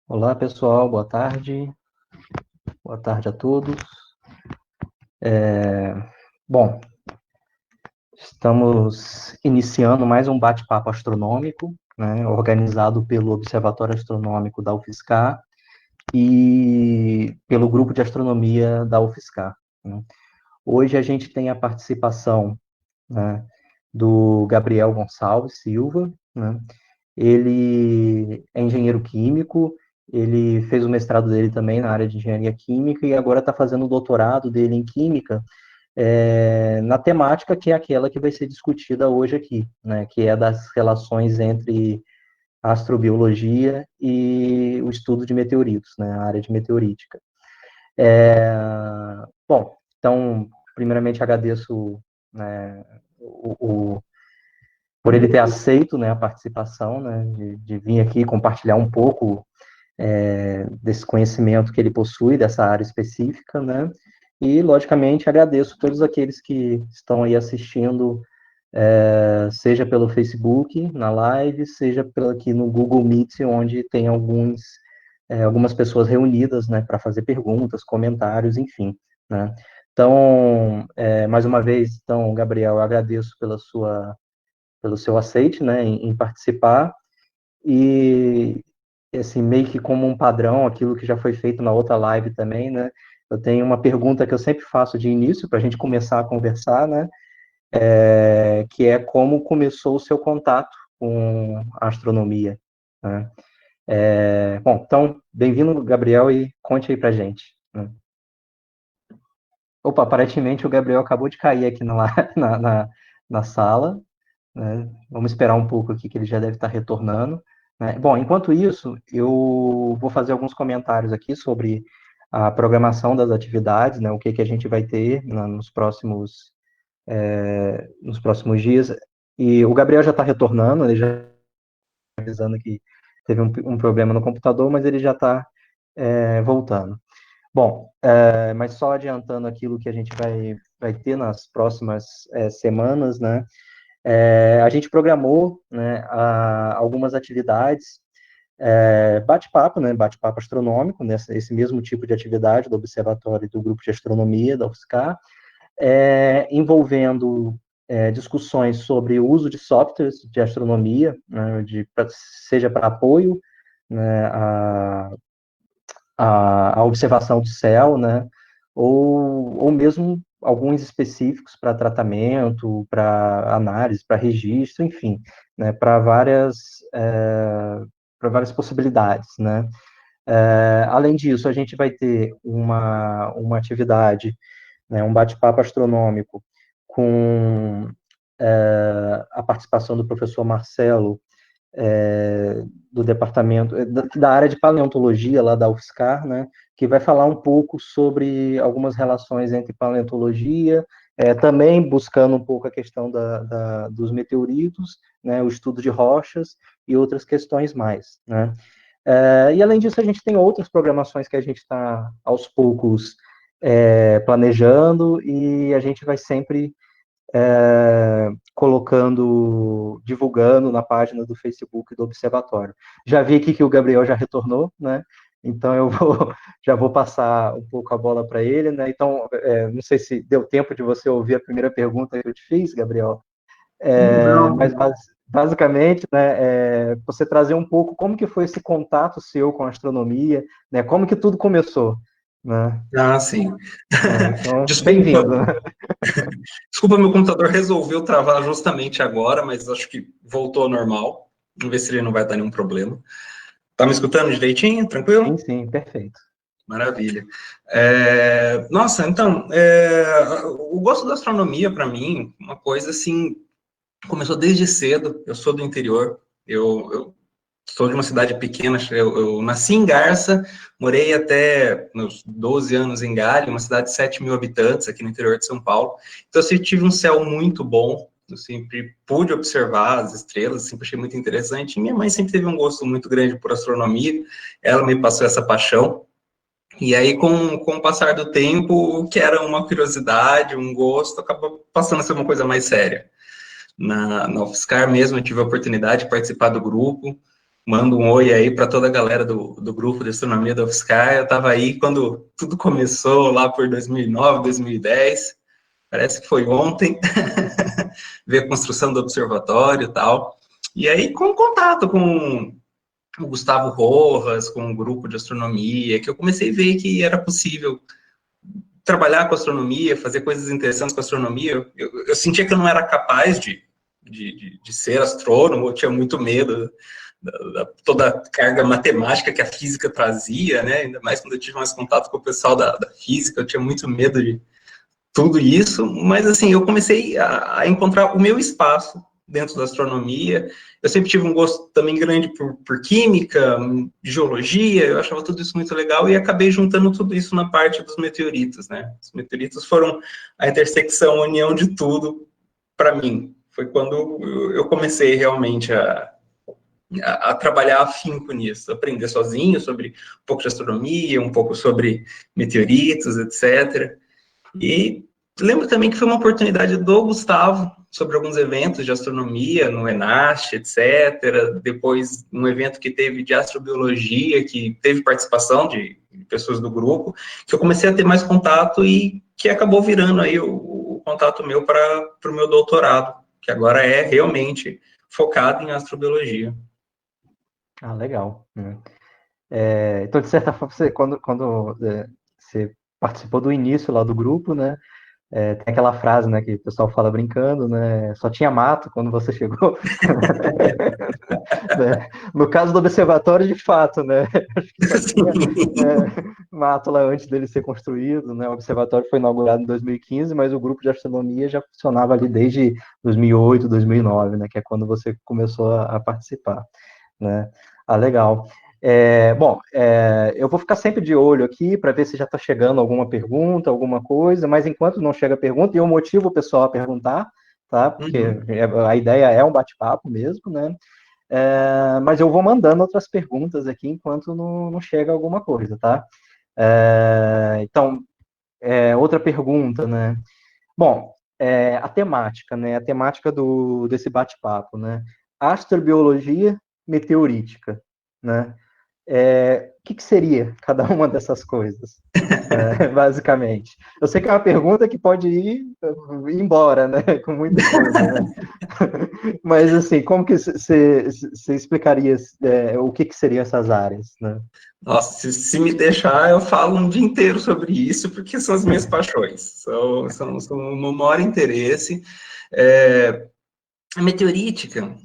Olá, pessoal, boa tarde. Boa tarde a todos. Bom, estamos iniciando mais um bate-papo astronômico, né, organizado pelo Observatório Astronômico da UFSCar e pelo Grupo de Astronomia da UFSCar, né. Hoje a gente tem a participação, né, do Gabriel Gonçalves Silva, né. Ele é engenheiro químico, ele fez o mestrado dele também na área de engenharia química e agora está fazendo o doutorado dele em química, na temática que é aquela que vai ser discutida hoje aqui, né, que é das relações entre astrobiologia e o estudo de meteoritos, né, a área de meteorítica. Bom, então, primeiramente agradeço, né, por ele ter aceito, né, a participação, né, de vir aqui compartilhar um pouco desse conhecimento que ele possui, dessa área específica, né, e, logicamente, agradeço a todos aqueles que estão aí assistindo, seja pelo Facebook, na live, seja aqui no Google Meet, onde tem algumas pessoas reunidas, né, para fazer perguntas, comentários, enfim, né. Então, mais uma vez, então, Gabriel, eu agradeço pelo seu aceite, né, em participar, e, assim, meio que como um padrão, aquilo que já foi feito na outra live também, né, eu tenho uma pergunta que eu sempre faço de início, para a gente começar a conversar, né, que é como começou o seu contato com a astronomia, né. Bom, então, bem-vindo, Gabriel, e conte aí pra gente, né. Opa, aparentemente o Gabriel acabou de cair aqui na sala, né? Vamos esperar um pouco aqui que ele já deve estar retornando, né? Bom, enquanto isso, eu vou fazer alguns comentários aqui sobre a programação das atividades, né? O que a gente vai ter nos próximos dias. E o Gabriel já está retornando, ele já está avisando que teve um problema no computador, mas ele já está voltando. Bom, mas só adiantando aquilo que a gente vai ter nas próximas semanas, né? A gente programou, né, algumas atividades, bate-papo, né, bate-papo astronômico, esse mesmo tipo de atividade do Observatório e do Grupo de Astronomia da UFSCar, envolvendo discussões sobre o uso de softwares de astronomia, né, seja para apoio, né, a observação do céu, né, ou mesmo alguns específicos para tratamento, para análise, para registro, enfim, né, para várias possibilidades, né. Além disso, a gente vai ter uma atividade, né, um bate-papo astronômico com a participação do professor Marcelo, do departamento, da área de paleontologia lá da UFSCar, né, que vai falar um pouco sobre algumas relações entre paleontologia, também buscando um pouco a questão dos meteoritos, né, o estudo de rochas e outras questões mais, né. E além disso, a gente tem outras programações que a gente está aos poucos planejando, e a gente vai sempre colocando, divulgando na página do Facebook do Observatório. Já vi aqui que o Gabriel já retornou, né? Então já vou passar um pouco a bola para ele, né? Então, não sei se deu tempo de você ouvir a primeira pergunta que eu te fiz, Gabriel, Não, mas basicamente, né, você trazer um pouco como que foi esse contato seu com a astronomia, né? Como que tudo começou, né? sim. Então, Desculpa, bem-vindo. desculpa, meu computador resolveu travar justamente agora, mas acho que voltou ao normal. Vamos ver se ele não vai dar nenhum problema. Tá me escutando direitinho? Sim, Tranquilo? sim, perfeito. Maravilha. Nossa, então, o gosto da astronomia, para mim, uma coisa assim, começou desde cedo. Eu sou do interior, eu sou de uma cidade pequena, eu nasci em Garça, morei até meus 12 anos em Galho, uma cidade de 7 mil habitantes aqui no interior de São Paulo. Então, eu sempre tive um céu muito bom, eu sempre pude observar as estrelas, sempre achei muito interessante. E minha mãe sempre teve um gosto muito grande por astronomia, ela me passou essa paixão. E aí, com o passar do tempo, o que era uma curiosidade, um gosto, acabou passando a ser uma coisa mais séria. Na UFSCar mesmo, eu tive a oportunidade de participar do grupo, Mando um oi aí para toda a galera do grupo de astronomia da UFSCar. Eu estava aí quando tudo começou, lá por 2009, 2010. Parece que foi ontem, ver a construção do observatório e tal. E aí, com contato com o Gustavo Rojas, com um grupo de astronomia, que eu comecei a ver que era possível trabalhar com astronomia, fazer coisas interessantes com astronomia. Eu sentia que eu não era capaz de ser astrônomo, eu tinha muito medo toda a carga matemática que a física trazia, né? Ainda mais quando eu tive mais contato com o pessoal da física, eu tinha muito medo de tudo isso, mas assim, eu comecei a encontrar o meu espaço dentro da astronomia. Eu sempre tive um gosto também grande por química, geologia, eu achava tudo isso muito legal e acabei juntando tudo isso na parte dos meteoritos, né? Os meteoritos foram a intersecção, a união de tudo para mim. Foi quando eu comecei realmente a trabalhar afinco nisso, aprender sozinho sobre um pouco de astronomia, um pouco sobre meteoritos, etc. E lembro também que foi uma oportunidade do Gustavo sobre alguns eventos de astronomia no ENASH, etc. Depois, um evento que teve de astrobiologia, que teve participação de pessoas do grupo, que eu comecei a ter mais contato e que acabou virando aí o contato meu para o meu doutorado, que agora é realmente focado em astrobiologia. Ah, legal. Né? Então, de certa forma, quando você participou do início lá do grupo, né? Tem aquela frase, né, que o pessoal fala brincando, né? Só tinha mato quando você chegou. Né? No caso do observatório, de fato, né? Acho que só tinha mato lá antes dele ser construído, né? O observatório foi inaugurado em 2015, mas o grupo de astronomia já funcionava ali desde 2008, 2009, né? Que é quando você começou a participar, né? Ah, legal. Bom, eu vou ficar sempre de olho aqui para ver se já está chegando alguma pergunta, alguma coisa, mas enquanto não chega a pergunta, e eu motivo o pessoal a perguntar, tá? Porque a ideia é um bate-papo mesmo, né? Mas eu vou mandando outras perguntas aqui enquanto não chega alguma coisa, tá? Então, outra pergunta, né? Bom, a temática, né? A temática desse bate-papo, né? Astrobiologia meteorítica, né? O que seria cada uma dessas coisas, basicamente? Eu sei que é uma pergunta que pode ir embora, né? Com muita coisa, né? Mas, assim, como que você explicaria o que seriam essas áreas, né? Nossa, se me deixar, eu falo um dia inteiro sobre isso, porque são as minhas paixões, são o meu maior interesse. A meteorítica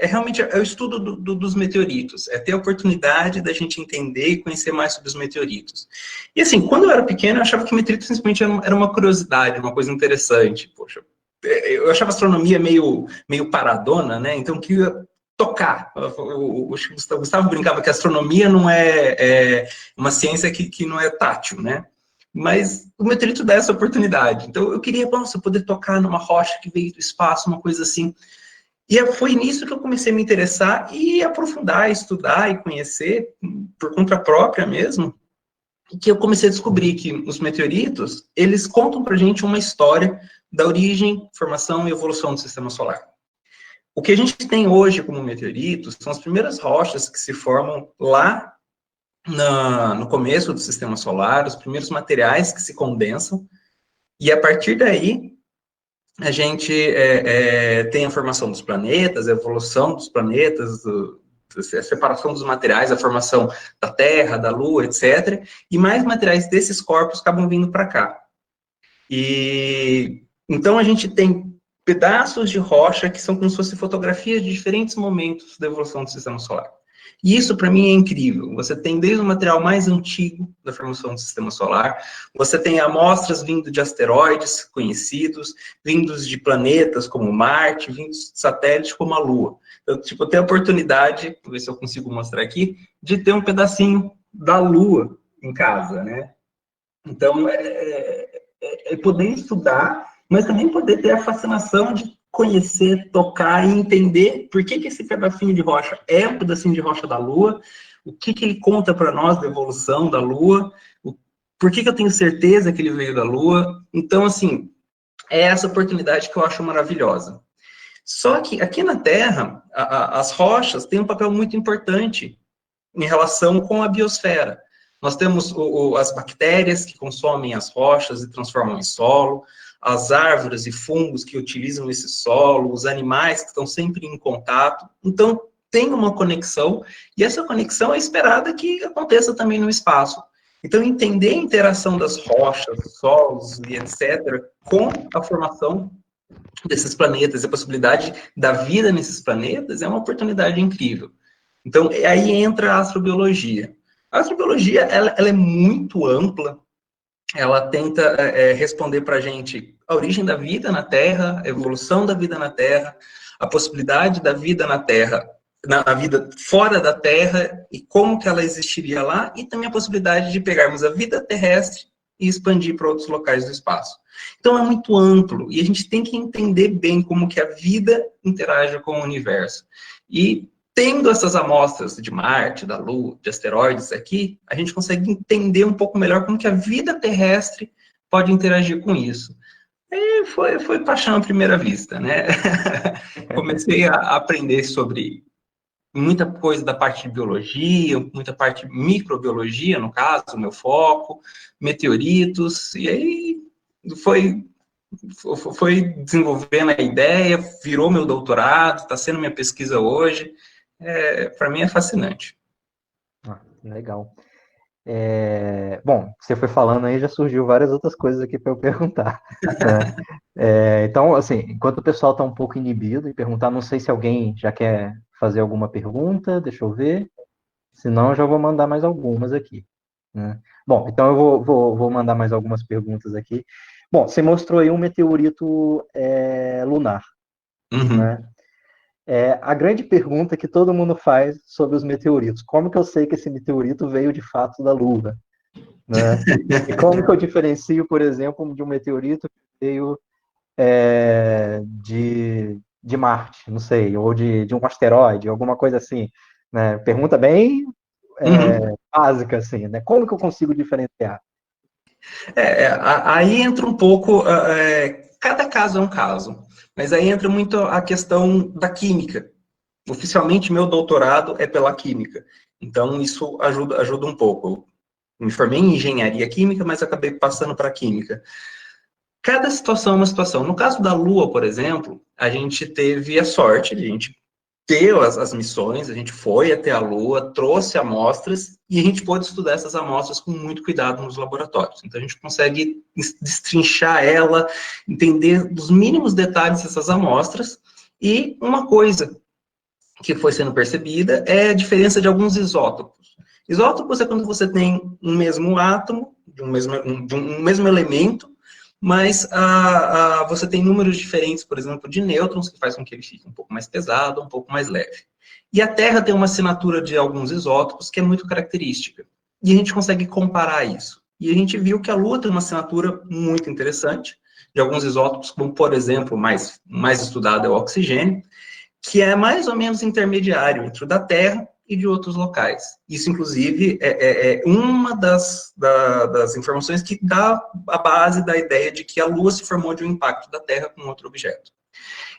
realmente o estudo dos meteoritos, é ter a oportunidade da gente entender e conhecer mais sobre os meteoritos. E assim, quando eu era pequeno, eu achava que meteorito simplesmente era uma curiosidade, uma coisa interessante. Poxa, eu achava a astronomia meio paradona, né? Então, eu queria tocar. O Gustavo brincava que a astronomia não é uma ciência que não é tátil, né? Mas o meteorito dá essa oportunidade. Então, eu queria, nossa, poder tocar numa rocha que veio do espaço, uma coisa assim. E foi nisso que eu comecei a me interessar e aprofundar, estudar e conhecer por conta própria mesmo, e que eu comecei a descobrir que os meteoritos, eles contam pra gente uma história da origem, formação e evolução do sistema solar. O que a gente tem hoje como meteoritos são as primeiras rochas que se formam lá no começo do sistema solar, os primeiros materiais que se condensam, e a partir daí a gente tem a formação dos planetas, a evolução dos planetas, a separação dos materiais, a formação da Terra, da Lua, etc. E mais materiais desses corpos acabam vindo para cá. E então a gente tem pedaços de rocha que são como se fossem fotografias de diferentes momentos da evolução do sistema solar. E isso, para mim, é incrível. Você tem desde o material mais antigo da formação do sistema solar, você tem amostras vindo de asteroides conhecidos, vindos de planetas como Marte, vindos de satélites como a Lua. Então, tipo, eu tenho a oportunidade, vou ver se eu consigo mostrar aqui, de ter um pedacinho da Lua em casa, né? Então, poder estudar, mas também poder ter a fascinação de conhecer, tocar e entender por que esse pedacinho de rocha é um pedacinho de rocha da Lua, o que ele conta para nós da evolução da Lua, por que eu tenho certeza que ele veio da Lua. Então, assim, é essa oportunidade que eu acho maravilhosa. Só que aqui na Terra, as rochas têm um papel muito importante em relação com a biosfera. Nós temos as bactérias que consomem as rochas e transformam em solo, as árvores e fungos que utilizam esse solo, os animais que estão sempre em contato. Então, tem uma conexão, e essa conexão é esperada que aconteça também no espaço. Então, entender a interação das rochas, solos e etc., com a formação desses planetas, a possibilidade da vida nesses planetas, é uma oportunidade incrível. Então, aí entra a astrobiologia. A astrobiologia, ela é muito ampla, ela tenta responder para a gente a origem da vida na Terra, a evolução da vida na Terra, a possibilidade da vida na Terra, a vida fora da Terra, e como que ela existiria lá, e também a possibilidade de pegarmos a vida terrestre e expandir para outros locais do espaço. Então, é muito amplo, e a gente tem que entender bem como que a vida interage com o universo. E tendo essas amostras de Marte, da Lua, de asteroides aqui, a gente consegue entender um pouco melhor como que a vida terrestre pode interagir com isso. E foi paixão à primeira vista, né? Comecei a aprender sobre muita coisa da parte de biologia, muita parte de microbiologia, no caso, o meu foco, meteoritos, e aí foi desenvolvendo a ideia, virou meu doutorado, está sendo minha pesquisa hoje. Para mim é fascinante. Legal. Bom, você foi falando aí, já surgiu várias outras coisas aqui para eu perguntar, né? Então, assim, enquanto o pessoal está um pouco inibido e perguntar, não sei se alguém já quer fazer alguma pergunta, deixa eu ver. Senão, eu já vou mandar mais algumas aqui, né? Bom, então eu vou mandar mais algumas perguntas aqui. Bom, você mostrou aí um meteorito lunar, né? A grande pergunta que todo mundo faz sobre os meteoritos: como que eu sei que esse meteorito veio de fato da Lua, né? E como que eu diferencio, por exemplo, de um meteorito que veio de Marte, não sei, ou de um asteroide, alguma coisa assim, né? Pergunta bem básica, assim, né? Como que eu consigo diferenciar? Aí entra um pouco, cada caso é um caso, mas aí entra muito a questão da química. Oficialmente, meu doutorado é pela química, então isso ajuda um pouco. Eu me formei em engenharia química, mas acabei passando para a química. Cada situação é uma situação. No caso da Lua, por exemplo, a gente teve a sorte, a gente deu as missões, a gente foi até a Lua, trouxe amostras, e a gente pôde estudar essas amostras com muito cuidado nos laboratórios. Então, a gente consegue destrinchar ela, entender dos mínimos detalhes dessas amostras, e uma coisa que foi sendo percebida é a diferença de alguns isótopos. Isótopos é quando você tem um mesmo átomo, de um mesmo elemento, mas você tem números diferentes, por exemplo, de nêutrons, que faz com que ele fique um pouco mais pesado, um pouco mais leve. E a Terra tem uma assinatura de alguns isótopos que é muito característica. E a gente consegue comparar isso. E a gente viu que a Lua tem uma assinatura muito interessante, de alguns isótopos, como, por exemplo, mais estudado é o oxigênio, que é mais ou menos intermediário entre o da Terra e de outros locais. Isso, inclusive, é uma das informações que dá a base da ideia de que a Lua se formou de um impacto da Terra com outro objeto.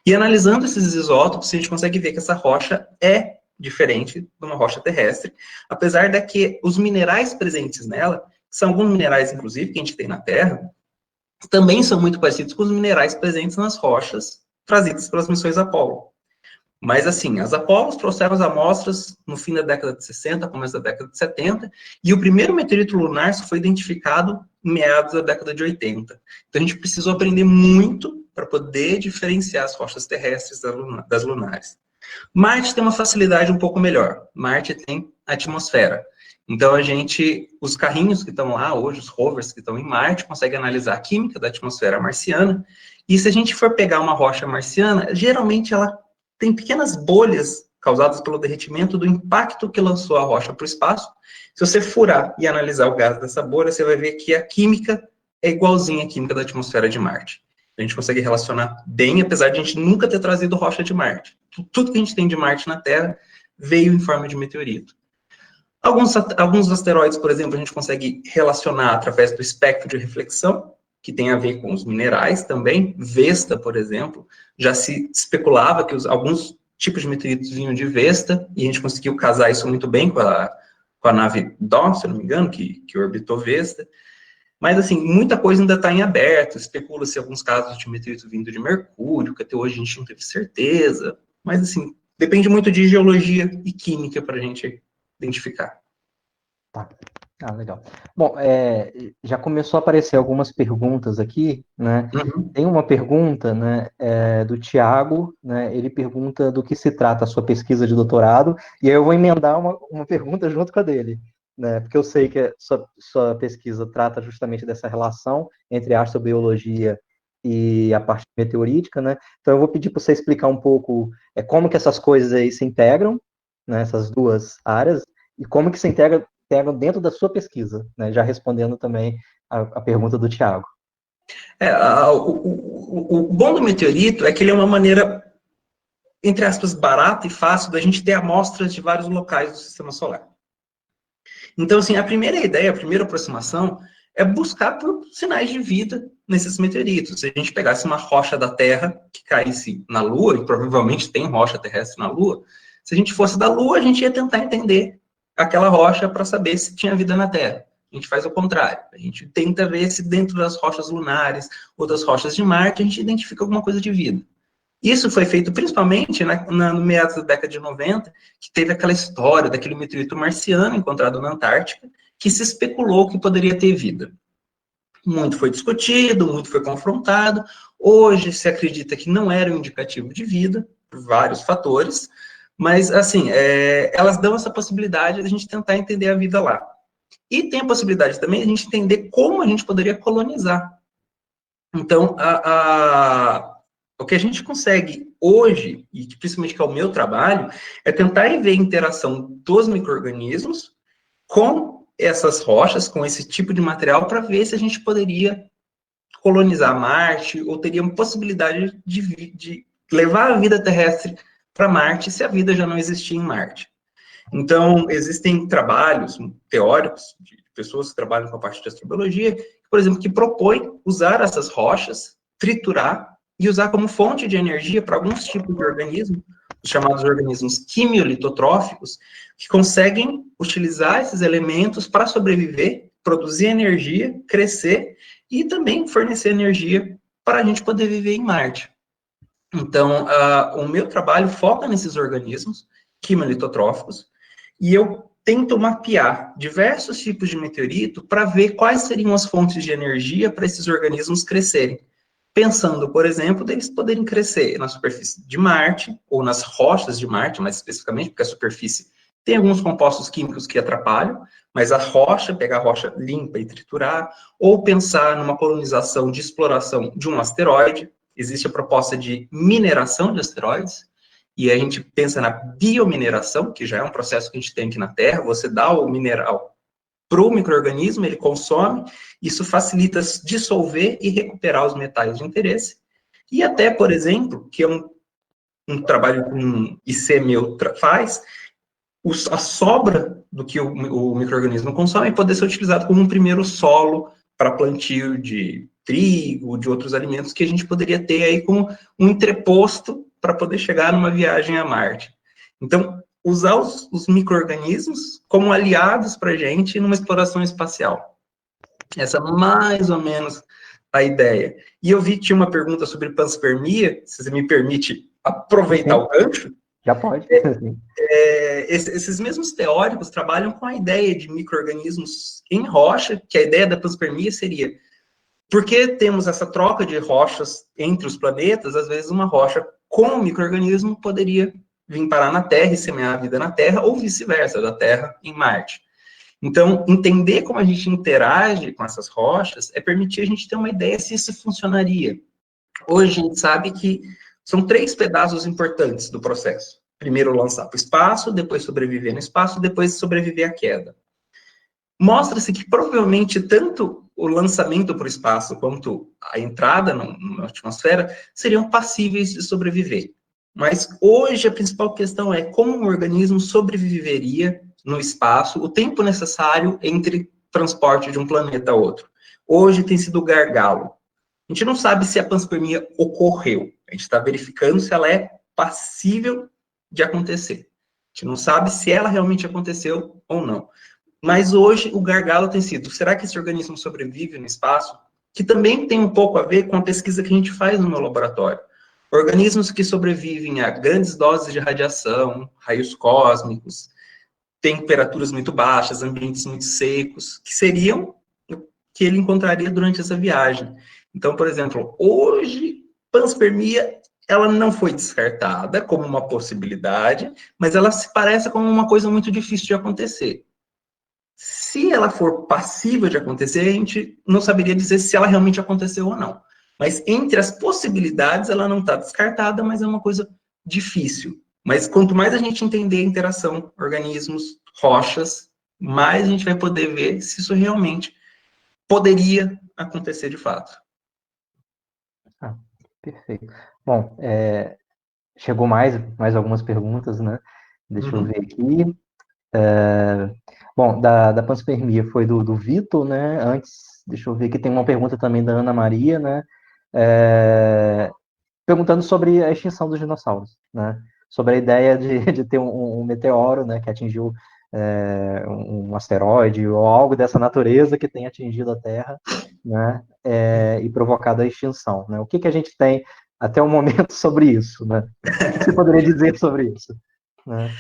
E analisando esses isótopos, a gente consegue ver que essa rocha é diferente de uma rocha terrestre, apesar de que os minerais presentes nela, que são alguns minerais, inclusive, que a gente tem na Terra, também são muito parecidos com os minerais presentes nas rochas trazidas pelas missões Apollo. Mas, assim, as Apolos trouxeram as amostras no fim da década de 60, começo da década de 70, e o primeiro meteorito lunar só foi identificado em meados da década de 80. Então, a gente precisou aprender muito para poder diferenciar as rochas terrestres das lunares. Marte tem uma facilidade um pouco melhor. Marte tem atmosfera. Então, os carrinhos que estão lá hoje, os rovers que estão em Marte, conseguem analisar a química da atmosfera marciana, e se a gente for pegar uma rocha marciana, geralmente ela tem pequenas bolhas causadas pelo derretimento do impacto que lançou a rocha para o espaço. Se você furar e analisar o gás dessa bolha, você vai ver que a química é igualzinha à química da atmosfera de Marte. A gente consegue relacionar bem, apesar de a gente nunca ter trazido rocha de Marte. Tudo que a gente tem de Marte na Terra veio em forma de meteorito. Alguns asteroides, por exemplo, a gente consegue relacionar através do espectro de reflexão, que tem a ver com os minerais também. Vesta, por exemplo, já se especulava que alguns tipos de meteoritos vinham de Vesta, e a gente conseguiu casar isso muito bem com a nave Dawn, se eu não me engano, que orbitou Vesta. Mas, assim, muita coisa ainda está em aberto. Especula-se alguns casos de meteorito vindo de Mercúrio, que até hoje a gente não teve certeza. Mas, assim, depende muito de geologia e química para a gente identificar. Tá. Ah, legal. Bom, já começou a aparecer algumas perguntas aqui, né? Uhum. Tem uma pergunta, né, do Tiago, né? Ele pergunta do que se trata a sua pesquisa de doutorado, e aí eu vou emendar uma pergunta junto com a dele, né? Porque eu sei que a sua pesquisa trata justamente dessa relação entre a astrobiologia e a parte meteorítica, né? Então eu vou pedir para você explicar um pouco como que essas coisas aí se integram, né, essas duas áreas, e como que se integram dentro da sua pesquisa, né? Já respondendo também a pergunta do Tiago. O bom do meteorito é que ele é uma maneira, entre aspas, barata e fácil da gente ter amostras de vários locais do sistema solar. Então, assim, a primeira ideia, a primeira aproximação é buscar por sinais de vida nesses meteoritos. Se a gente pegasse uma rocha da Terra que caísse na Lua, e provavelmente tem rocha terrestre na Lua, se a gente fosse da Lua, a gente ia tentar entender aquela rocha para saber se tinha vida na Terra. A gente faz o contrário. A gente tenta ver se dentro das rochas lunares ou das rochas de Marte a gente identifica alguma coisa de vida. Isso foi feito principalmente no meados da década de 90, que teve aquela história daquele meteorito marciano encontrado na Antártica, que se especulou que poderia ter vida. Muito foi discutido, muito foi confrontado. Hoje se acredita que não era um indicativo de vida, por vários fatores, mas, assim, elas dão essa possibilidade de a gente tentar entender a vida lá. E tem a possibilidade também de a gente entender como a gente poderia colonizar. Então, o que a gente consegue hoje, e principalmente que é o meu trabalho, é tentar ver a interação dos micro-organismos com essas rochas, com esse tipo de material, para ver se a gente poderia colonizar Marte, ou teria uma possibilidade de levar a vida terrestre para Marte, se a vida já não existia em Marte. Então, existem trabalhos teóricos de pessoas que trabalham com a parte de astrobiologia, por exemplo, que propõem usar essas rochas, triturar e usar como fonte de energia para alguns tipos de organismos, os chamados organismos quimiolitotróficos, que conseguem utilizar esses elementos para sobreviver, produzir energia, crescer e também fornecer energia para a gente poder viver em Marte. Então, o meu trabalho foca nesses organismos quimiolitotróficos e eu tento mapear diversos tipos de meteorito para ver quais seriam as fontes de energia para esses organismos crescerem. Pensando, por exemplo, deles poderem crescer na superfície de Marte, ou nas rochas de Marte, mais especificamente, porque a superfície tem alguns compostos químicos que atrapalham, mas a rocha, pegar a rocha limpa e triturar, ou pensar numa colonização de exploração de um asteroide. Existe a proposta de mineração de asteroides, e a gente pensa na biomineração, que já é um processo que a gente tem aqui na Terra. Você dá o mineral para o micro-organismo, ele consome, isso facilita dissolver e recuperar os metais de interesse. E até, por exemplo, que é um trabalho que um IC meu faz, a sobra do que o micro-organismo consome poder ser utilizado como um primeiro solo para plantio de trigo, de outros alimentos que a gente poderia ter aí como um entreposto para poder chegar numa viagem a Marte. Então, usar os micro-organismos como aliados para a gente numa exploração espacial. Essa é mais ou menos a ideia. E eu vi que tinha uma pergunta sobre panspermia, se você me permite aproveitar o gancho. Já pode. Esses mesmos teóricos trabalham com a ideia de micro-organismos em rocha, que a ideia da panspermia seria, porque temos essa troca de rochas entre os planetas, às vezes uma rocha com um micro-organismo poderia vir parar na Terra e semear a vida na Terra, ou vice-versa, da Terra em Marte. Então, entender como a gente interage com essas rochas é permitir a gente ter uma ideia se isso funcionaria. Hoje a gente sabe que são 3 pedaços importantes do processo. Primeiro lançar para o espaço, depois sobreviver no espaço, depois sobreviver à queda. Mostra-se que provavelmente tanto o lançamento para o espaço quanto a entrada na atmosfera seriam passíveis de sobreviver. Mas hoje a principal questão é como um organismo sobreviveria no espaço, o tempo necessário entre transporte de um planeta a outro. Hoje tem sido o gargalo. A gente não sabe se a panspermia ocorreu. A gente está verificando se ela é passível de acontecer. A gente não sabe se ela realmente aconteceu ou não. Mas hoje o gargalo tem sido, será que esse organismo sobrevive no espaço? Que também tem um pouco a ver com a pesquisa que a gente faz no meu laboratório. Organismos que sobrevivem a grandes doses de radiação, raios cósmicos, temperaturas muito baixas, ambientes muito secos, que seriam o que ele encontraria durante essa viagem. Então, por exemplo, hoje, panspermia, ela não foi descartada como uma possibilidade, mas ela se parece como uma coisa muito difícil de acontecer. Se ela for passível de acontecer, a gente não saberia dizer se ela realmente aconteceu ou não. Mas entre as possibilidades, ela não está descartada, mas é uma coisa difícil. Mas quanto mais a gente entender a interação, organismos, rochas, mais a gente vai poder ver se isso realmente poderia acontecer de fato. Ah, perfeito. Bom, chegou mais algumas perguntas, né? Deixa eu ver aqui. Bom, da panspermia foi do Vitor, né? Antes, deixa eu ver aqui, tem uma pergunta também da Ana Maria, né? Perguntando sobre a extinção dos dinossauros, né? Sobre a ideia de ter um meteoro, né? Que atingiu um asteroide ou algo dessa natureza que tenha atingido a Terra, né? E provocado a extinção, né? O que a gente tem até o momento sobre isso, né? O que você poderia dizer sobre isso, né?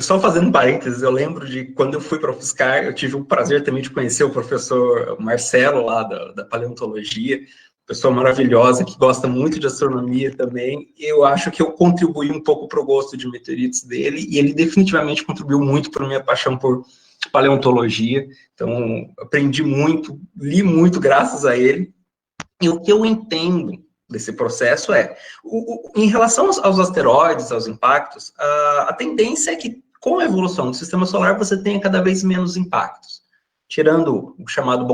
Só fazendo um parênteses, eu lembro de quando eu fui para o UFSCar, eu tive o prazer também de conhecer o professor Marcelo, lá da paleontologia, pessoa maravilhosa, que gosta muito de astronomia também. Eu acho que eu contribuí um pouco para o gosto de meteoritos dele, e ele definitivamente contribuiu muito para a minha paixão por paleontologia. Então, aprendi muito, li muito graças a ele. E o que eu entendo desse processo em relação aos asteroides, aos impactos, a tendência é que, com a evolução do sistema solar, você tenha cada vez menos impactos. Tirando o chamado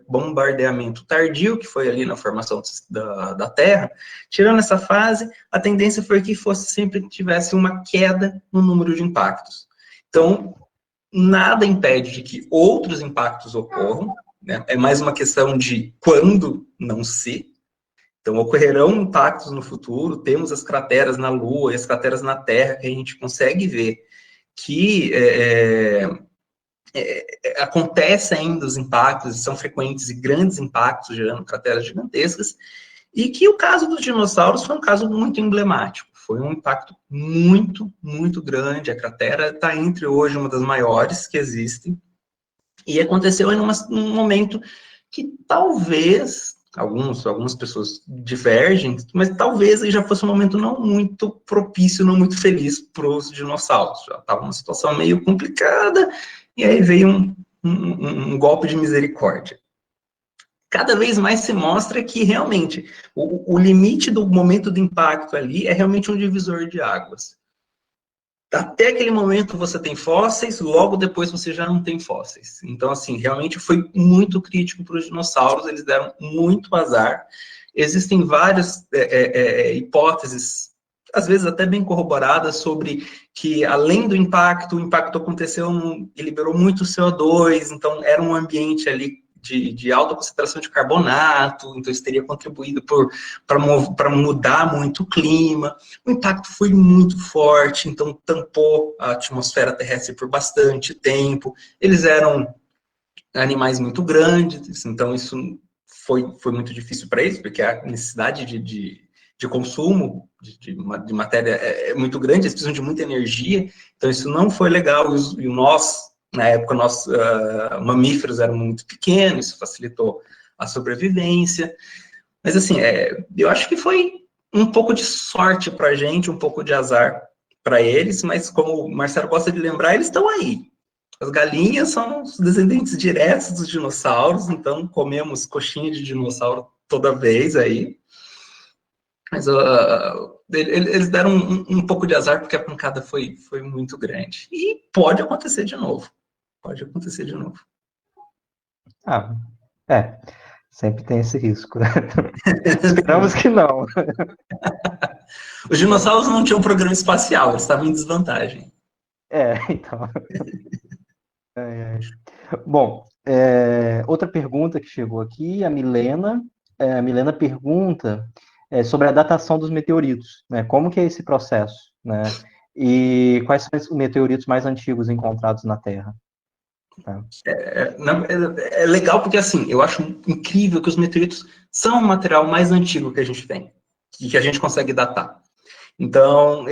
bombardeamento tardio, que foi ali na formação da Terra, tirando essa fase, a tendência foi que sempre tivesse uma queda no número de impactos. Então, nada impede de que outros impactos ocorram, né? É mais uma questão de quando, não se. Então, ocorrerão impactos no futuro, temos as crateras na Lua e as crateras na Terra, que a gente consegue ver que acontece ainda os impactos, são frequentes e grandes impactos, gerando crateras gigantescas, e que o caso dos dinossauros foi um caso muito emblemático. Foi um impacto muito, muito grande. A cratera está entre hoje uma das maiores que existem, e aconteceu num momento que talvez, algumas pessoas divergem, mas talvez aí já fosse um momento não muito propício, não muito feliz para os dinossauros. Já estava uma situação meio complicada, e aí veio um golpe de misericórdia. Cada vez mais se mostra que realmente o limite do momento do impacto ali é realmente um divisor de águas. Até aquele momento você tem fósseis, logo depois você já não tem fósseis. Então, assim, realmente foi muito crítico para os dinossauros, eles deram muito azar. Existem várias hipóteses, às vezes até bem corroboradas, sobre que, além do impacto, o impacto aconteceu e liberou muito CO2, então era um ambiente ali de alta concentração de carbonato, então isso teria contribuído para mudar muito o clima. O impacto foi muito forte, então tampou a atmosfera terrestre por bastante tempo. Eles eram animais muito grandes, então isso foi muito difícil para eles, porque a necessidade de consumo de matéria é muito grande, eles precisam de muita energia, então isso não foi legal, e nós, na época, nós mamíferos eram muito pequenos, isso facilitou a sobrevivência, mas assim, eu acho que foi um pouco de sorte para a gente, um pouco de azar para eles, mas como o Marcelo gosta de lembrar, eles estão aí. As galinhas são os descendentes diretos dos dinossauros, então comemos coxinha de dinossauro toda vez aí. Mas eles deram um pouco de azar porque a pancada foi muito grande. E pode acontecer de novo. Pode acontecer de novo. Ah, sempre tem esse risco, né? Esperamos que não. Os dinossauros não tinham programa espacial, eles estavam em desvantagem. Então. Bom, Outra pergunta que chegou aqui, a Milena pergunta sobre a datação dos meteoritos, né? Como que é esse processo, né? E quais são os meteoritos mais antigos encontrados na Terra? Tá? É legal porque, assim, eu acho incrível que os meteoritos são o material mais antigo que a gente tem, que a gente consegue datar. Então,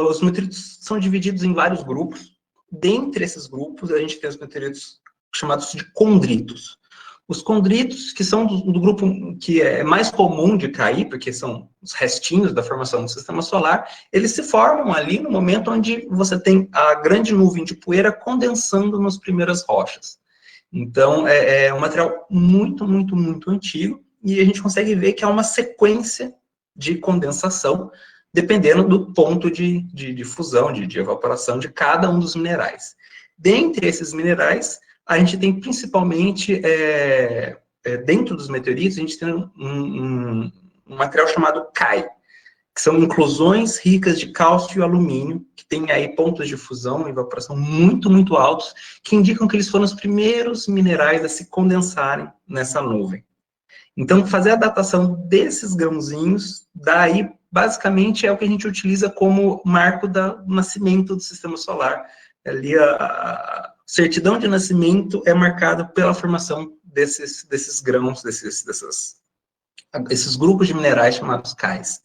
os meteoritos são divididos em vários grupos. Dentre esses grupos, a gente tem os meteoritos chamados de condritos. Os condritos, que são do grupo que é mais comum de cair, porque são os restinhos da formação do sistema solar, eles se formam ali no momento onde você tem a grande nuvem de poeira condensando nas primeiras rochas. Então, é um material muito, muito, muito antigo, e a gente consegue ver que há uma sequência de condensação, dependendo do ponto de fusão, de evaporação de cada um dos minerais. Dentre esses minerais, a gente tem principalmente, dentro dos meteoritos, a gente tem um material chamado CAI, que são inclusões ricas de cálcio e alumínio, que tem aí pontos de fusão e evaporação muito, muito altos, que indicam que eles foram os primeiros minerais a se condensarem nessa nuvem. Então, fazer a datação desses grãozinhos, daí, basicamente, é o que a gente utiliza como marco do nascimento do sistema solar. Ali, a certidão de nascimento é marcada pela formação desses grãos, esses grupos de minerais chamados cais.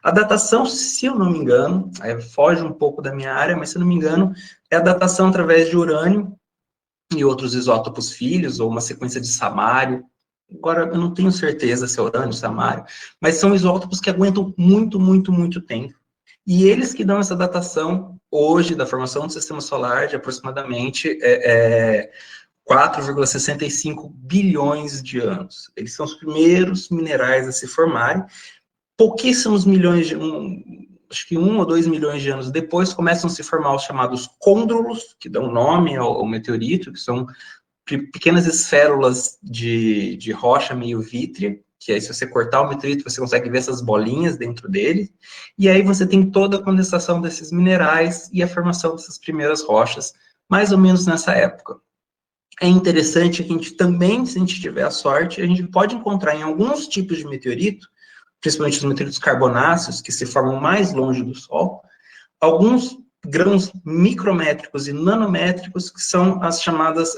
A datação, se eu não me engano, foge um pouco da minha área, mas se eu não me engano, é a datação através de urânio e outros isótopos filhos, ou uma sequência de samário. Agora, eu não tenho certeza se é urânio, samário, mas são isótopos que aguentam muito, muito, muito tempo. E eles que dão essa datação, hoje, da formação do sistema solar, de aproximadamente 4,65 bilhões de anos. Eles são os primeiros minerais a se formarem. Pouquíssimos milhões acho que 1 ou 2 milhões de anos depois, começam a se formar os chamados côndrulos, que dão nome ao meteorito, que são pequenas esférulas de rocha meio vítrea, que aí se você cortar o meteorito, você consegue ver essas bolinhas dentro dele, e aí você tem toda a condensação desses minerais e a formação dessas primeiras rochas, mais ou menos nessa época. É interessante que a gente também, se a gente tiver a sorte, a gente pode encontrar em alguns tipos de meteorito, principalmente os meteoritos carbonáceos, que se formam mais longe do Sol, alguns grãos micrométricos e nanométricos, que são as chamadas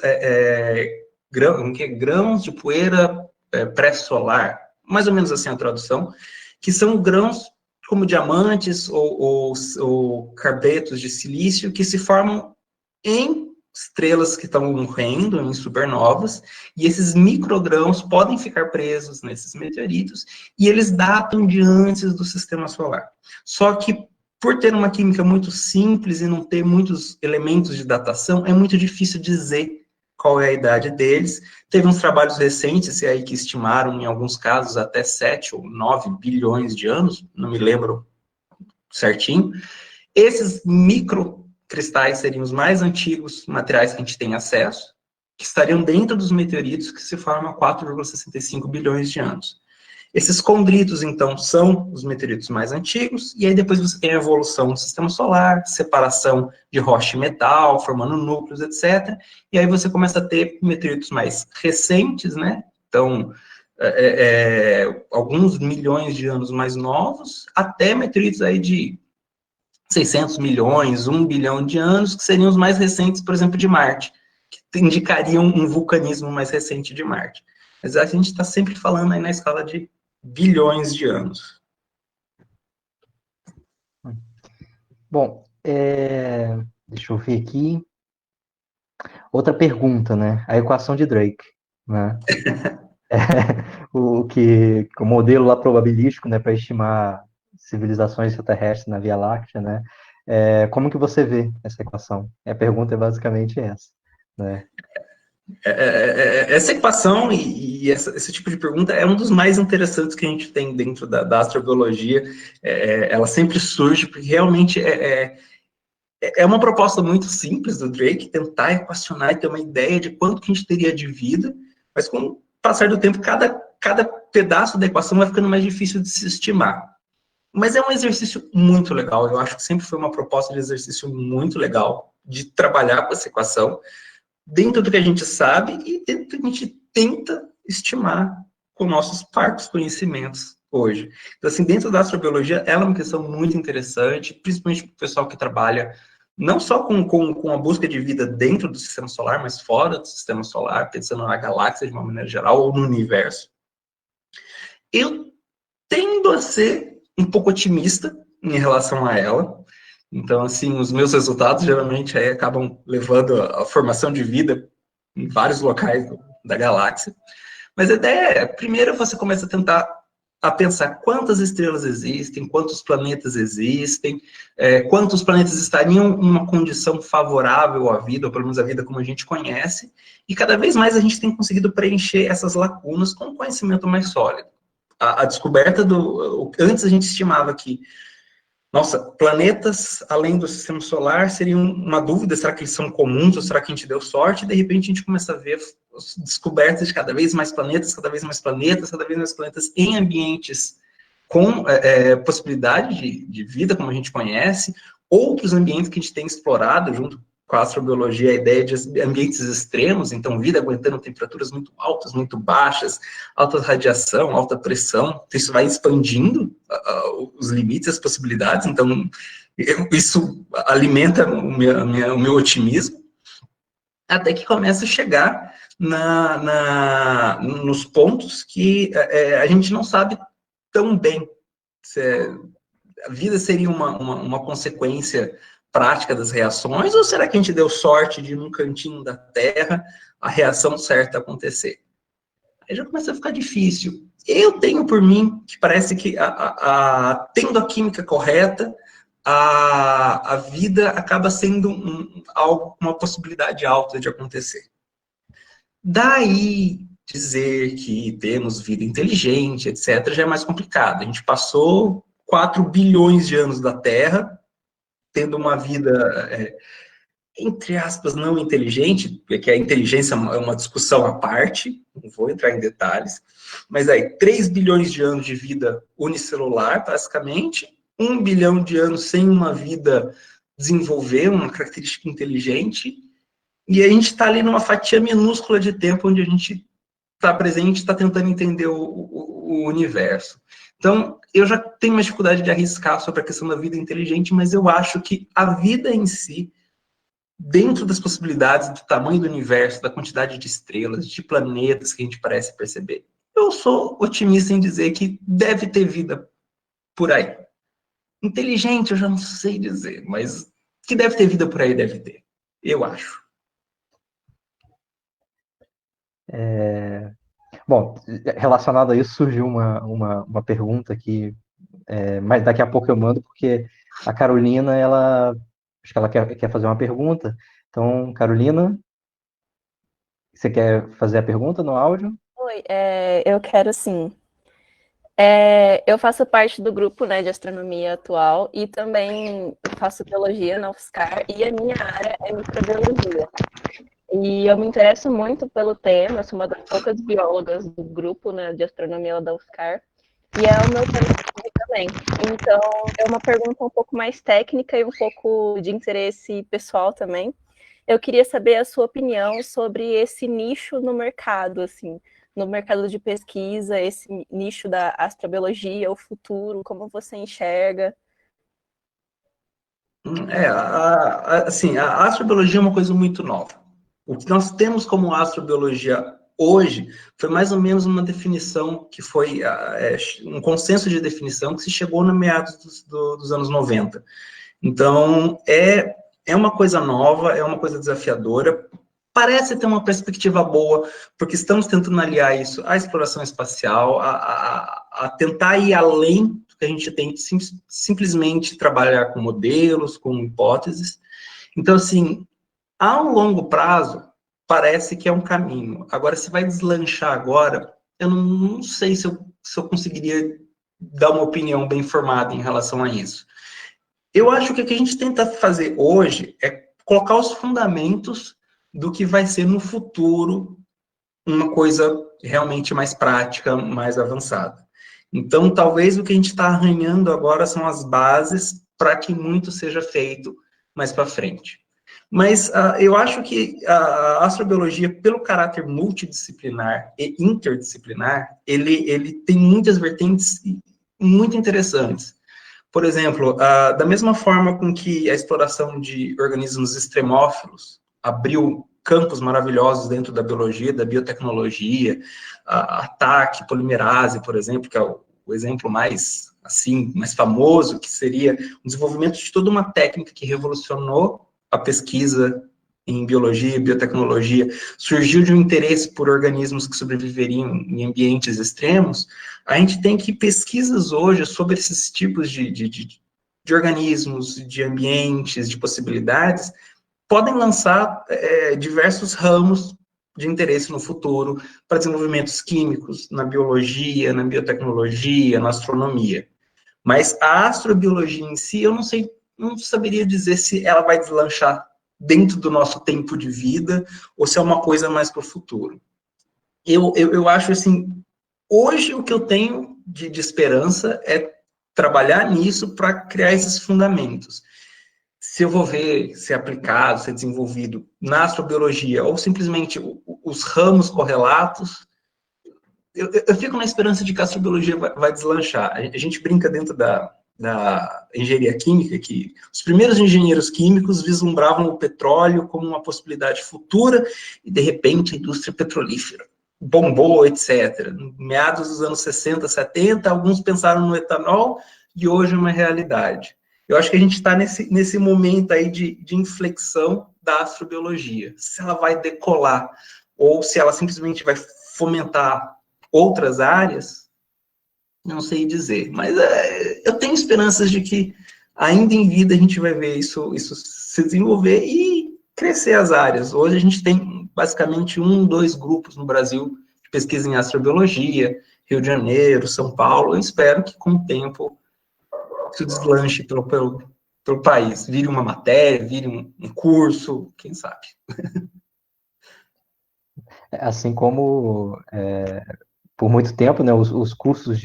grãos de poeira pré-solar, mais ou menos assim a tradução, que são grãos como diamantes ou carbetos de silício, que se formam em estrelas que estão morrendo, em supernovas, e esses microgrãos podem ficar presos nesses meteoritos, e eles datam de antes do sistema solar. Só que, por ter uma química muito simples e não ter muitos elementos de datação, é muito difícil dizer qual é a idade deles. Teve uns trabalhos recentes aí que estimaram, em alguns casos, até 7 ou 9 bilhões de anos, não me lembro certinho. Esses microcristais seriam os mais antigos materiais que a gente tem acesso, que estariam dentro dos meteoritos que se formam há 4,65 bilhões de anos. Esses condritos, então, são os meteoritos mais antigos, e aí depois você tem a evolução do sistema solar, separação de rocha e metal, formando núcleos, etc. E aí você começa a ter meteoritos mais recentes, né? Então, alguns milhões de anos mais novos, até meteoritos aí de 600 milhões, 1 bilhão de anos, que seriam os mais recentes, por exemplo, de Marte, que indicariam um vulcanismo mais recente de Marte. Mas a gente está sempre falando aí na escala de bilhões de anos. Bom, deixa eu ver aqui. Outra pergunta, né? A equação de Drake, né? O modelo lá probabilístico, né, para estimar civilizações extraterrestres na Via Láctea, né? Como que você vê essa equação? A pergunta é basicamente essa, né? Essa equação e esse tipo de pergunta é um dos mais interessantes que a gente tem dentro da astrobiologia. Ela sempre surge porque realmente é uma proposta muito simples do Drake, tentar equacionar e ter uma ideia de quanto que a gente teria de vida, mas com o passar do tempo, cada pedaço da equação vai ficando mais difícil de se estimar. Mas é um exercício muito legal, eu acho que sempre foi uma proposta de exercício muito legal de trabalhar com essa equação. dentro do que a gente sabe e dentro do que a gente tenta estimar com nossos parcos conhecimentos hoje. Então, assim, dentro da astrobiologia, ela é uma questão muito interessante, principalmente para o pessoal que trabalha não só com a busca de vida dentro do sistema solar, mas fora do sistema solar, pensando na galáxia de uma maneira geral, ou no universo. Eu tendo a ser um pouco otimista em relação a ela. Então, assim, os meus resultados geralmente aí acabam levando a formação de vida em vários locais da galáxia. Mas a ideia é, primeiro você começa a tentar a pensar quantas estrelas existem, quantos planetas existem, quantos planetas estariam em uma condição favorável à vida, ou pelo menos à vida como a gente conhece, e cada vez mais a gente tem conseguido preencher essas lacunas com um conhecimento mais sólido. A descoberta antes a gente estimava que, nossa, planetas além do sistema solar seriam uma dúvida, será que eles são comuns ou será que a gente deu sorte? E de repente a gente começa a ver descobertas de cada vez mais planetas, cada vez mais planetas, cada vez mais planetas em ambientes com possibilidade de vida, como a gente conhece, outros ambientes que a gente tem explorado junto com a astrobiologia, a ideia de ambientes extremos, então vida aguentando temperaturas muito altas, muito baixas, alta radiação, alta pressão, isso vai expandindo os limites, as possibilidades, então isso alimenta o meu otimismo, até que começa a chegar nos pontos que a gente não sabe tão bem se a vida seria uma consequência prática das reações, ou será que a gente deu sorte de, num cantinho da Terra, a reação certa acontecer? Aí já começa a ficar difícil. Eu tenho por mim que parece que, tendo a química correta, a vida acaba sendo uma possibilidade alta de acontecer. Daí, dizer que temos vida inteligente, etc., já é mais complicado. A gente passou 4 bilhões de anos da Terra, tendo uma vida, entre aspas, não inteligente, porque a inteligência é uma discussão à parte, não vou entrar em detalhes, mas aí, 3 bilhões de anos de vida unicelular, basicamente, 1 bilhão de anos sem uma vida desenvolver uma característica inteligente, e a gente está ali numa fatia minúscula de tempo onde a gente está presente, está tentando entender o universo. Então, eu já tenho uma dificuldade de arriscar sobre a questão da vida inteligente, mas eu acho que a vida em si, dentro das possibilidades do tamanho do universo, da quantidade de estrelas, de planetas que a gente parece perceber, eu sou otimista em dizer que deve ter vida por aí. Inteligente, eu já não sei dizer, mas que deve ter vida por aí, deve ter. Eu acho. Bom, relacionado a isso, surgiu uma pergunta que, mas daqui a pouco eu mando, porque a Carolina, acho que ela quer fazer uma pergunta. Então, Carolina, você quer fazer a pergunta no áudio? Oi, eu quero sim. Eu faço parte do grupo, né, de astronomia atual e também faço biologia na UFSCar e a minha área é microbiologia. E eu me interesso muito pelo tema, eu sou uma das poucas biólogas do grupo, né, de astronomia da UFSCar, e é o meu tema de estudo também. Então, é uma pergunta um pouco mais técnica e um pouco de interesse pessoal também. Eu queria saber a sua opinião sobre esse nicho no mercado, assim, no mercado de pesquisa, esse nicho da astrobiologia, o futuro, como você enxerga? Assim, a astrobiologia é uma coisa muito nova. O que nós temos como astrobiologia hoje foi mais ou menos uma definição que foi um consenso de definição que se chegou no meados dos anos 90. Então, é uma coisa nova, é uma coisa desafiadora, parece ter uma perspectiva boa, porque estamos tentando aliar isso à exploração espacial, a tentar ir além do que a gente tem, simplesmente trabalhar com modelos, com hipóteses. Então, assim, a um longo prazo, parece que é um caminho. Agora, se vai deslanchar agora, eu não sei se eu conseguiria dar uma opinião bem formada em relação a isso. Eu acho que o que a gente tenta fazer hoje é colocar os fundamentos do que vai ser no futuro uma coisa realmente mais prática, mais avançada. Então, talvez o que a gente está arranhando agora são as bases para que muito seja feito mais para frente. Mas eu acho que a astrobiologia, pelo caráter multidisciplinar e interdisciplinar, ele tem muitas vertentes muito interessantes. Por exemplo, da mesma forma com que a exploração de organismos extremófilos abriu campos maravilhosos dentro da biologia, da biotecnologia, a TAC, polimerase, por exemplo, que é o exemplo mais famoso, que seria o desenvolvimento de toda uma técnica que revolucionou a pesquisa em biologia e biotecnologia, surgiu de um interesse por organismos que sobreviveriam em ambientes extremos. A gente tem que pesquisas hoje sobre esses tipos de organismos, de ambientes, de possibilidades, podem lançar diversos ramos de interesse no futuro para desenvolvimentos químicos, na biologia, na biotecnologia, na astronomia. Mas a astrobiologia em si, eu não saberia dizer se ela vai deslanchar dentro do nosso tempo de vida ou se é uma coisa mais para o futuro. Eu acho assim, hoje o que eu tenho de esperança é trabalhar nisso para criar esses fundamentos. Se eu vou ver ser aplicado, ser desenvolvido na astrobiologia, ou simplesmente os ramos correlatos, eu fico na esperança de que a astrobiologia vai deslanchar. A gente brinca dentro da engenharia química que os primeiros engenheiros químicos vislumbravam o petróleo como uma possibilidade futura e, de repente, a indústria petrolífera bombou, etc. Meados dos anos 60, 70, alguns pensaram no etanol e hoje é uma realidade. Eu acho que a gente está nesse momento aí de inflexão da astrobiologia. Se ela vai decolar ou se ela simplesmente vai fomentar outras áreas, não sei dizer. Mas eu tenho esperanças de que ainda em vida a gente vai ver isso se desenvolver e crescer as áreas. Hoje a gente tem basicamente 2 grupos no Brasil de pesquisa em astrobiologia, Rio de Janeiro, São Paulo. Eu espero que com o tempo se deslanche pelo país, vire uma matéria, vire um curso, quem sabe. Assim como, por muito tempo, né, os cursos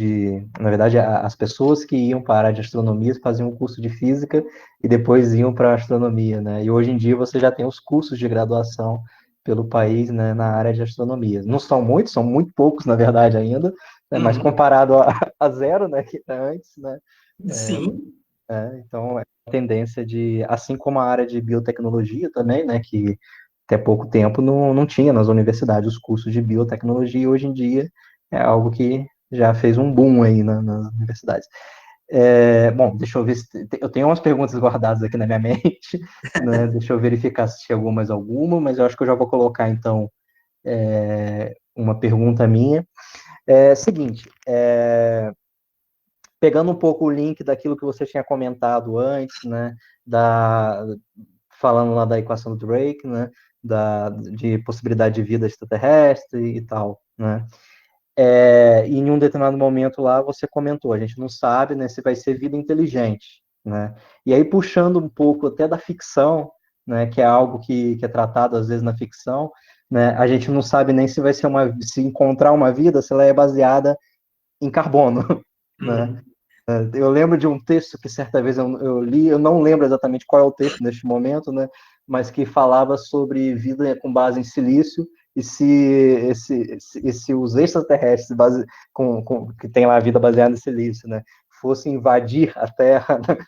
na verdade, as pessoas que iam para a área de astronomia faziam um curso de física e depois iam para a astronomia, né, e hoje em dia você já tem os cursos de graduação pelo país, né, na área de astronomia. Não são muitos, são muito poucos, na verdade, ainda, né, mas comparado a zero, né, que era antes, né, Sim. Então, é a tendência assim como a área de biotecnologia também, né, que até pouco tempo não tinha nas universidades os cursos de biotecnologia, e hoje em dia é algo que já fez um boom aí nas universidades. Bom, deixa eu ver se eu tenho umas perguntas guardadas aqui na minha mente, né, deixa eu verificar se tinha alguma, mas eu acho que eu já vou colocar, então, uma pergunta minha. Seguinte, pegando um pouco o link daquilo que você tinha comentado antes, né, falando lá da equação do Drake, né, de possibilidade de vida extraterrestre e tal, né, e em um determinado momento lá você comentou, a gente não sabe, né, se vai ser vida inteligente, né, e aí puxando um pouco até da ficção, né, que é algo que é tratado às vezes na ficção, né, a gente não sabe nem se vai ser se encontrar uma vida, se ela é baseada em carbono, né. Eu lembro de um texto que certa vez eu li, eu não lembro exatamente qual é o texto neste momento, né, mas que falava sobre vida com base em silício, e se os extraterrestres que tem lá a vida baseada em silício, né, fossem invadir a Terra, né,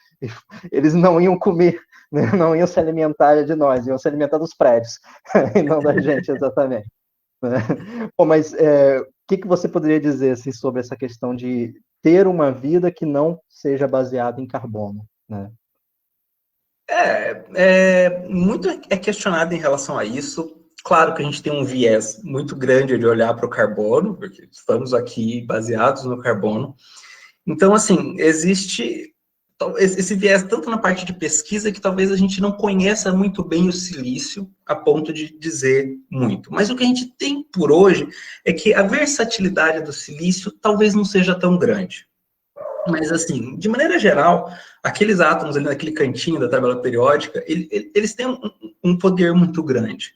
eles não iam comer, né, não iam se alimentar de nós, iam se alimentar dos prédios, e não da gente exatamente. Né? Bom, mas o que você poderia dizer assim, sobre essa questão de ter uma vida que não seja baseada em carbono, né? Muito é questionado em relação a isso. Claro que a gente tem um viés muito grande de olhar para o carbono, porque estamos aqui baseados no carbono. Então, assim, existe esse viés tanto na parte de pesquisa que talvez a gente não conheça muito bem o silício a ponto de dizer muito. Mas o que a gente tem por hoje é que a versatilidade do silício talvez não seja tão grande. Mas, assim, de maneira geral, aqueles átomos ali naquele cantinho da tabela periódica, eles têm um poder muito grande.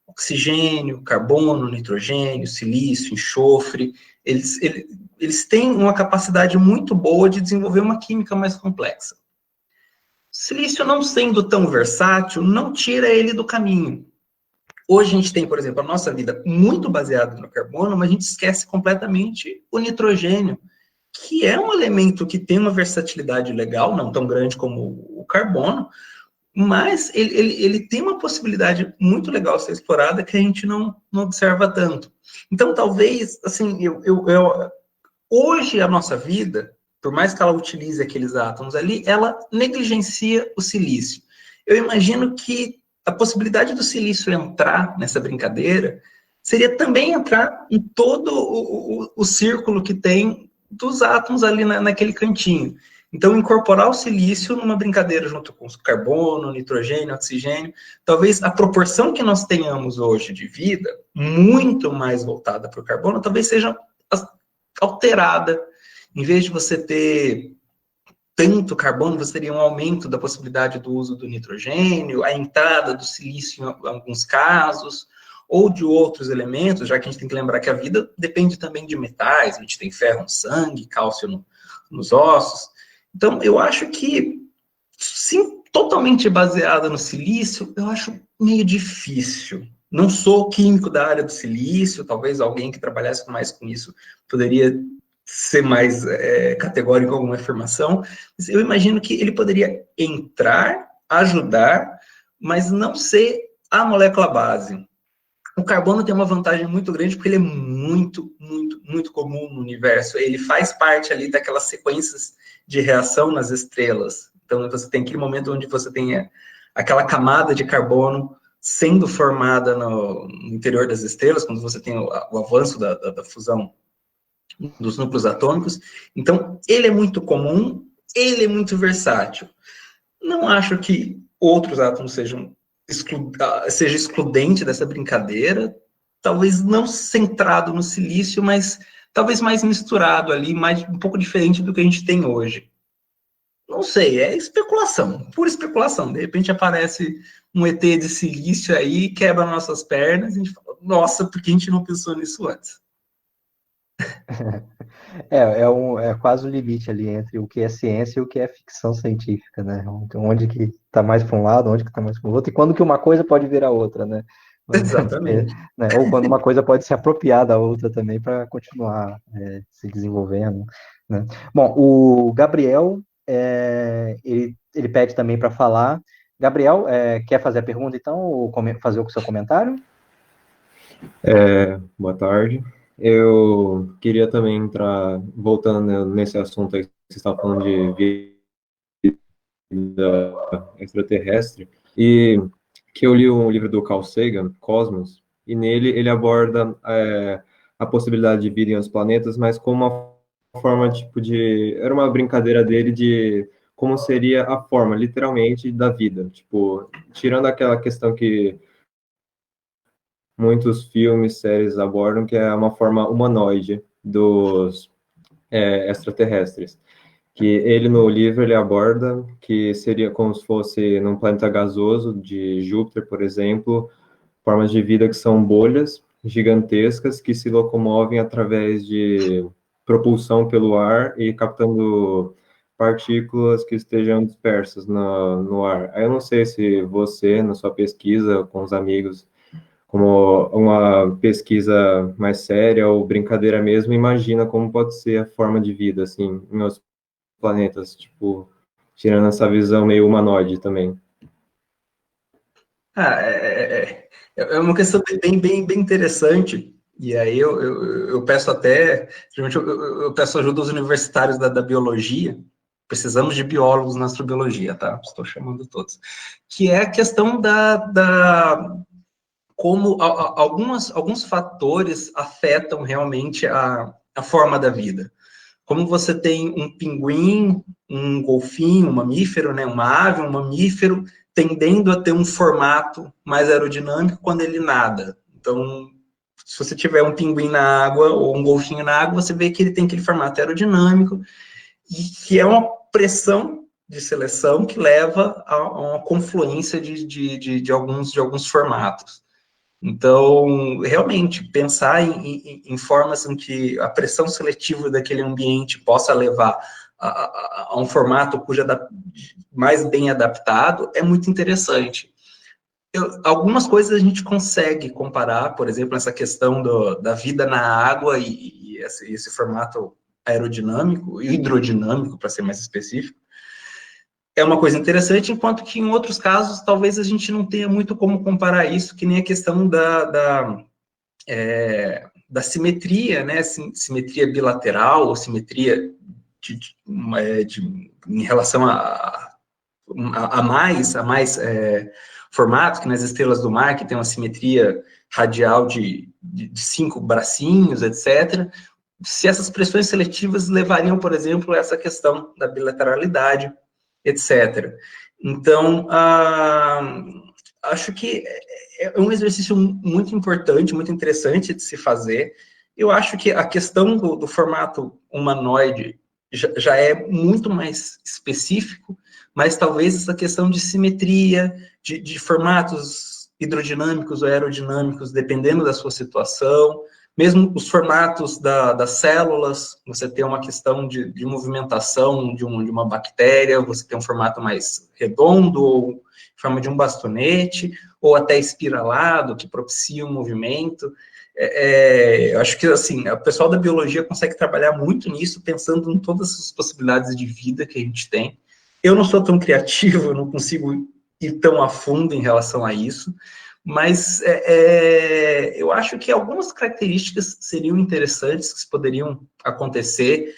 Oxigênio, carbono, nitrogênio, silício, enxofre, eles têm uma capacidade muito boa de desenvolver uma química mais complexa. silício não sendo tão versátil, não tira ele do caminho. Hoje a gente tem, por exemplo, a nossa vida muito baseada no carbono, mas a gente esquece completamente o nitrogênio, que é um elemento que tem uma versatilidade legal, não tão grande como o carbono, mas ele tem uma possibilidade muito legal de ser explorada que a gente não observa tanto. Então, talvez, assim, hoje a nossa vida, por mais que ela utilize aqueles átomos ali, ela negligencia o silício. Eu imagino que a possibilidade do silício entrar nessa brincadeira seria também entrar em todo o círculo que tem dos átomos ali naquele cantinho. Então, incorporar o silício numa brincadeira junto com o carbono, nitrogênio, oxigênio, talvez a proporção que nós tenhamos hoje de vida, muito mais voltada para o carbono, talvez seja alterada. Em vez de você ter tanto carbono, você teria um aumento da possibilidade do uso do nitrogênio, a entrada do silício em alguns casos, ou de outros elementos, já que a gente tem que lembrar que a vida depende também de metais, a gente tem ferro no sangue, cálcio nos ossos. Então, eu acho que, sim, totalmente baseada no silício, eu acho meio difícil. Não sou químico da área do silício, talvez alguém que trabalhasse mais com isso poderia ser mais categórico em alguma afirmação, mas eu imagino que ele poderia entrar, ajudar, mas não ser a molécula base. O carbono tem uma vantagem muito grande porque ele é muito, muito, muito comum no universo. Ele faz parte ali daquelas sequências de reação nas estrelas. Então, você tem aquele momento onde você tem aquela camada de carbono sendo formada no interior das estrelas, quando você tem o avanço da fusão dos núcleos atômicos. Então, ele é muito comum, ele é muito versátil. Não acho que outros átomos seja excludente dessa brincadeira, talvez não centrado no silício, mas talvez mais misturado ali, um pouco diferente do que a gente tem hoje. Não sei, é especulação, pura especulação. De repente aparece um ET de silício aí, quebra nossas pernas, e a gente fala, nossa, por que a gente não pensou nisso antes? É quase o limite ali entre o que é ciência e o que é ficção científica, né? Onde que está mais para um lado, onde que está mais para o outro, e quando que uma coisa pode virar outra, né? Exatamente. Né? Ou quando uma coisa pode se apropriar da outra também para continuar se desenvolvendo, né? Bom, o Gabriel, ele pede também para falar. Gabriel, quer fazer a pergunta, então, ou fazer o seu comentário? Boa tarde. Eu queria também entrar, voltando nesse assunto aí que você está falando de vida extraterrestre, e que eu li um livro do Carl Sagan, Cosmos, e nele ele aborda a possibilidade de vida em outros planetas, mas como uma forma, tipo, era uma brincadeira dele de como seria a forma, literalmente, da vida, tipo, tirando aquela questão que muitos filmes, séries abordam, que é uma forma humanoide dos extraterrestres. Que ele, no livro, ele aborda que seria como se fosse num planeta gasoso de Júpiter, por exemplo, formas de vida que são bolhas gigantescas que se locomovem através de propulsão pelo ar e captando partículas que estejam dispersas no ar. Aí eu não sei se você, na sua pesquisa com os amigos, como uma pesquisa mais séria ou brincadeira mesmo, imagina como pode ser a forma de vida, assim, em outros planetas, tipo, tirando essa visão meio humanoide também. É uma questão bem interessante, e aí eu peço até, geralmente eu peço ajuda aos universitários da biologia, precisamos de biólogos na astrobiologia, tá? Estou chamando todos. Que é a questão como alguns fatores afetam realmente a forma da vida. Como você tem um pinguim, um golfinho, um mamífero, né, uma ave, um mamífero, tendendo a ter um formato mais aerodinâmico quando ele nada. Então, se você tiver um pinguim na água ou um golfinho na água, você vê que ele tem aquele formato aerodinâmico, e que é uma pressão de seleção que leva a uma confluência de alguns formatos. Então, realmente, pensar em formas em que a pressão seletiva daquele ambiente possa levar a um formato mais bem adaptado, é muito interessante. Algumas coisas a gente consegue comparar, por exemplo, essa questão da vida na água e esse formato aerodinâmico, e hidrodinâmico, para ser mais específico, é uma coisa interessante, enquanto que em outros casos, talvez a gente não tenha muito como comparar isso, que nem a questão da simetria, né? Simetria bilateral, ou simetria em relação a mais formatos, que nas estrelas do mar, que tem uma simetria radial de 5 bracinhos, etc. Se essas pressões seletivas levariam, por exemplo, a essa questão da bilateralidade, etc. Então, acho que é um exercício muito importante, muito interessante de se fazer. Eu acho que a questão do formato humanoide já é muito mais específico, mas talvez essa questão de simetria, de formatos hidrodinâmicos ou aerodinâmicos, dependendo da sua situação, mesmo os formatos das células, você tem uma questão de movimentação de uma bactéria, você tem um formato mais redondo, ou em forma de um bastonete, ou até espiralado, que propicia um movimento. Eu acho que, assim, o pessoal da biologia consegue trabalhar muito nisso, pensando em todas as possibilidades de vida que a gente tem. Eu não sou tão criativo, eu não consigo ir tão a fundo em relação a isso, mas eu acho que algumas características seriam interessantes, que poderiam acontecer.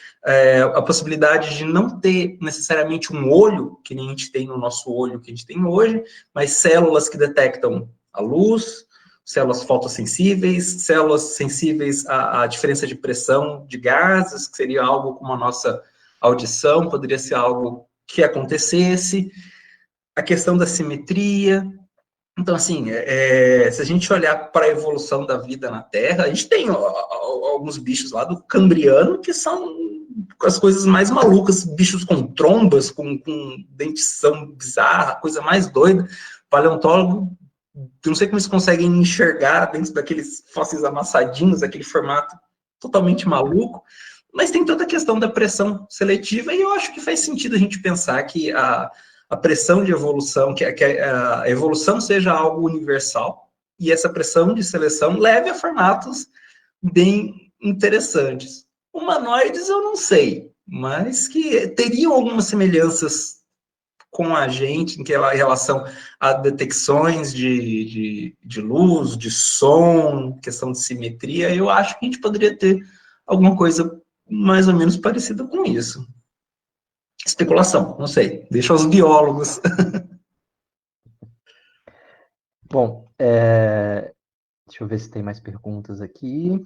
A possibilidade de não ter necessariamente um olho, que nem a gente tem no nosso olho, que a gente tem hoje, mas células que detectam a luz, células fotossensíveis, células sensíveis à diferença de pressão de gases, que seria algo como a nossa audição, poderia ser algo que acontecesse. A questão da simetria. Então, assim, se a gente olhar para a evolução da vida na Terra, a gente tem alguns bichos lá do Cambriano que são as coisas mais malucas, bichos com trombas, com dentição bizarra, coisa mais doida. Paleontólogo, não sei como eles conseguem enxergar dentro daqueles fósseis amassadinhos, aquele formato totalmente maluco, mas tem toda a questão da pressão seletiva, e eu acho que faz sentido a gente pensar que a pressão de evolução, que a evolução seja algo universal, e essa pressão de seleção leve a formatos bem interessantes. Humanoides eu não sei, mas que teriam algumas semelhanças com a gente, em relação a detecções de luz, de som, questão de simetria. Eu acho que a gente poderia ter alguma coisa mais ou menos parecida com isso. Especulação, não sei. Deixa os biólogos. Bom, deixa eu ver se tem mais perguntas aqui.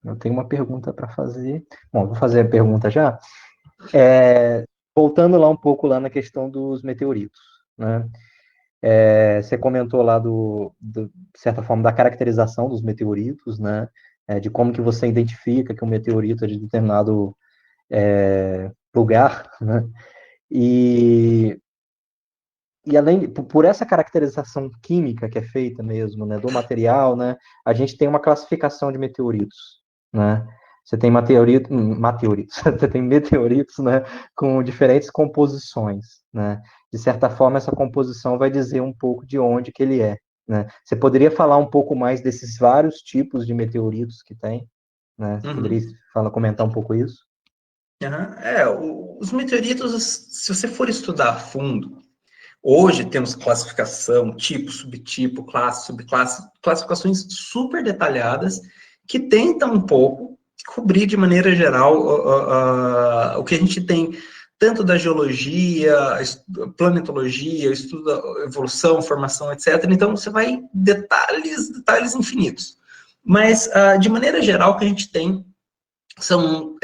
Eu tenho uma pergunta para fazer. Bom, vou fazer a pergunta já. Voltando lá um pouco lá na questão dos meteoritos, né? Você comentou lá de certa forma, da caracterização dos meteoritos, né? De como que você identifica que um meteorito é de determinado lugar, né? E além, por essa caracterização química que é feita mesmo, né, do material, né, a gente tem uma classificação de meteoritos, né? Você tem você tem meteoritos, né, com diferentes composições, né? De certa forma, essa composição vai dizer um pouco de onde que ele é, né? Você poderia falar um pouco mais desses vários tipos de meteoritos que tem, né? Você poderia comentar um pouco isso? Os meteoritos, se você for estudar a fundo, hoje temos classificação, tipo, subtipo, classe, subclasse, classificações super detalhadas que tentam um pouco cobrir de maneira geral o que a gente tem, tanto da geologia, planetologia, estudo da evolução, formação, etc. Então, você vai em detalhes infinitos. Mas, de maneira geral, o que a gente tem são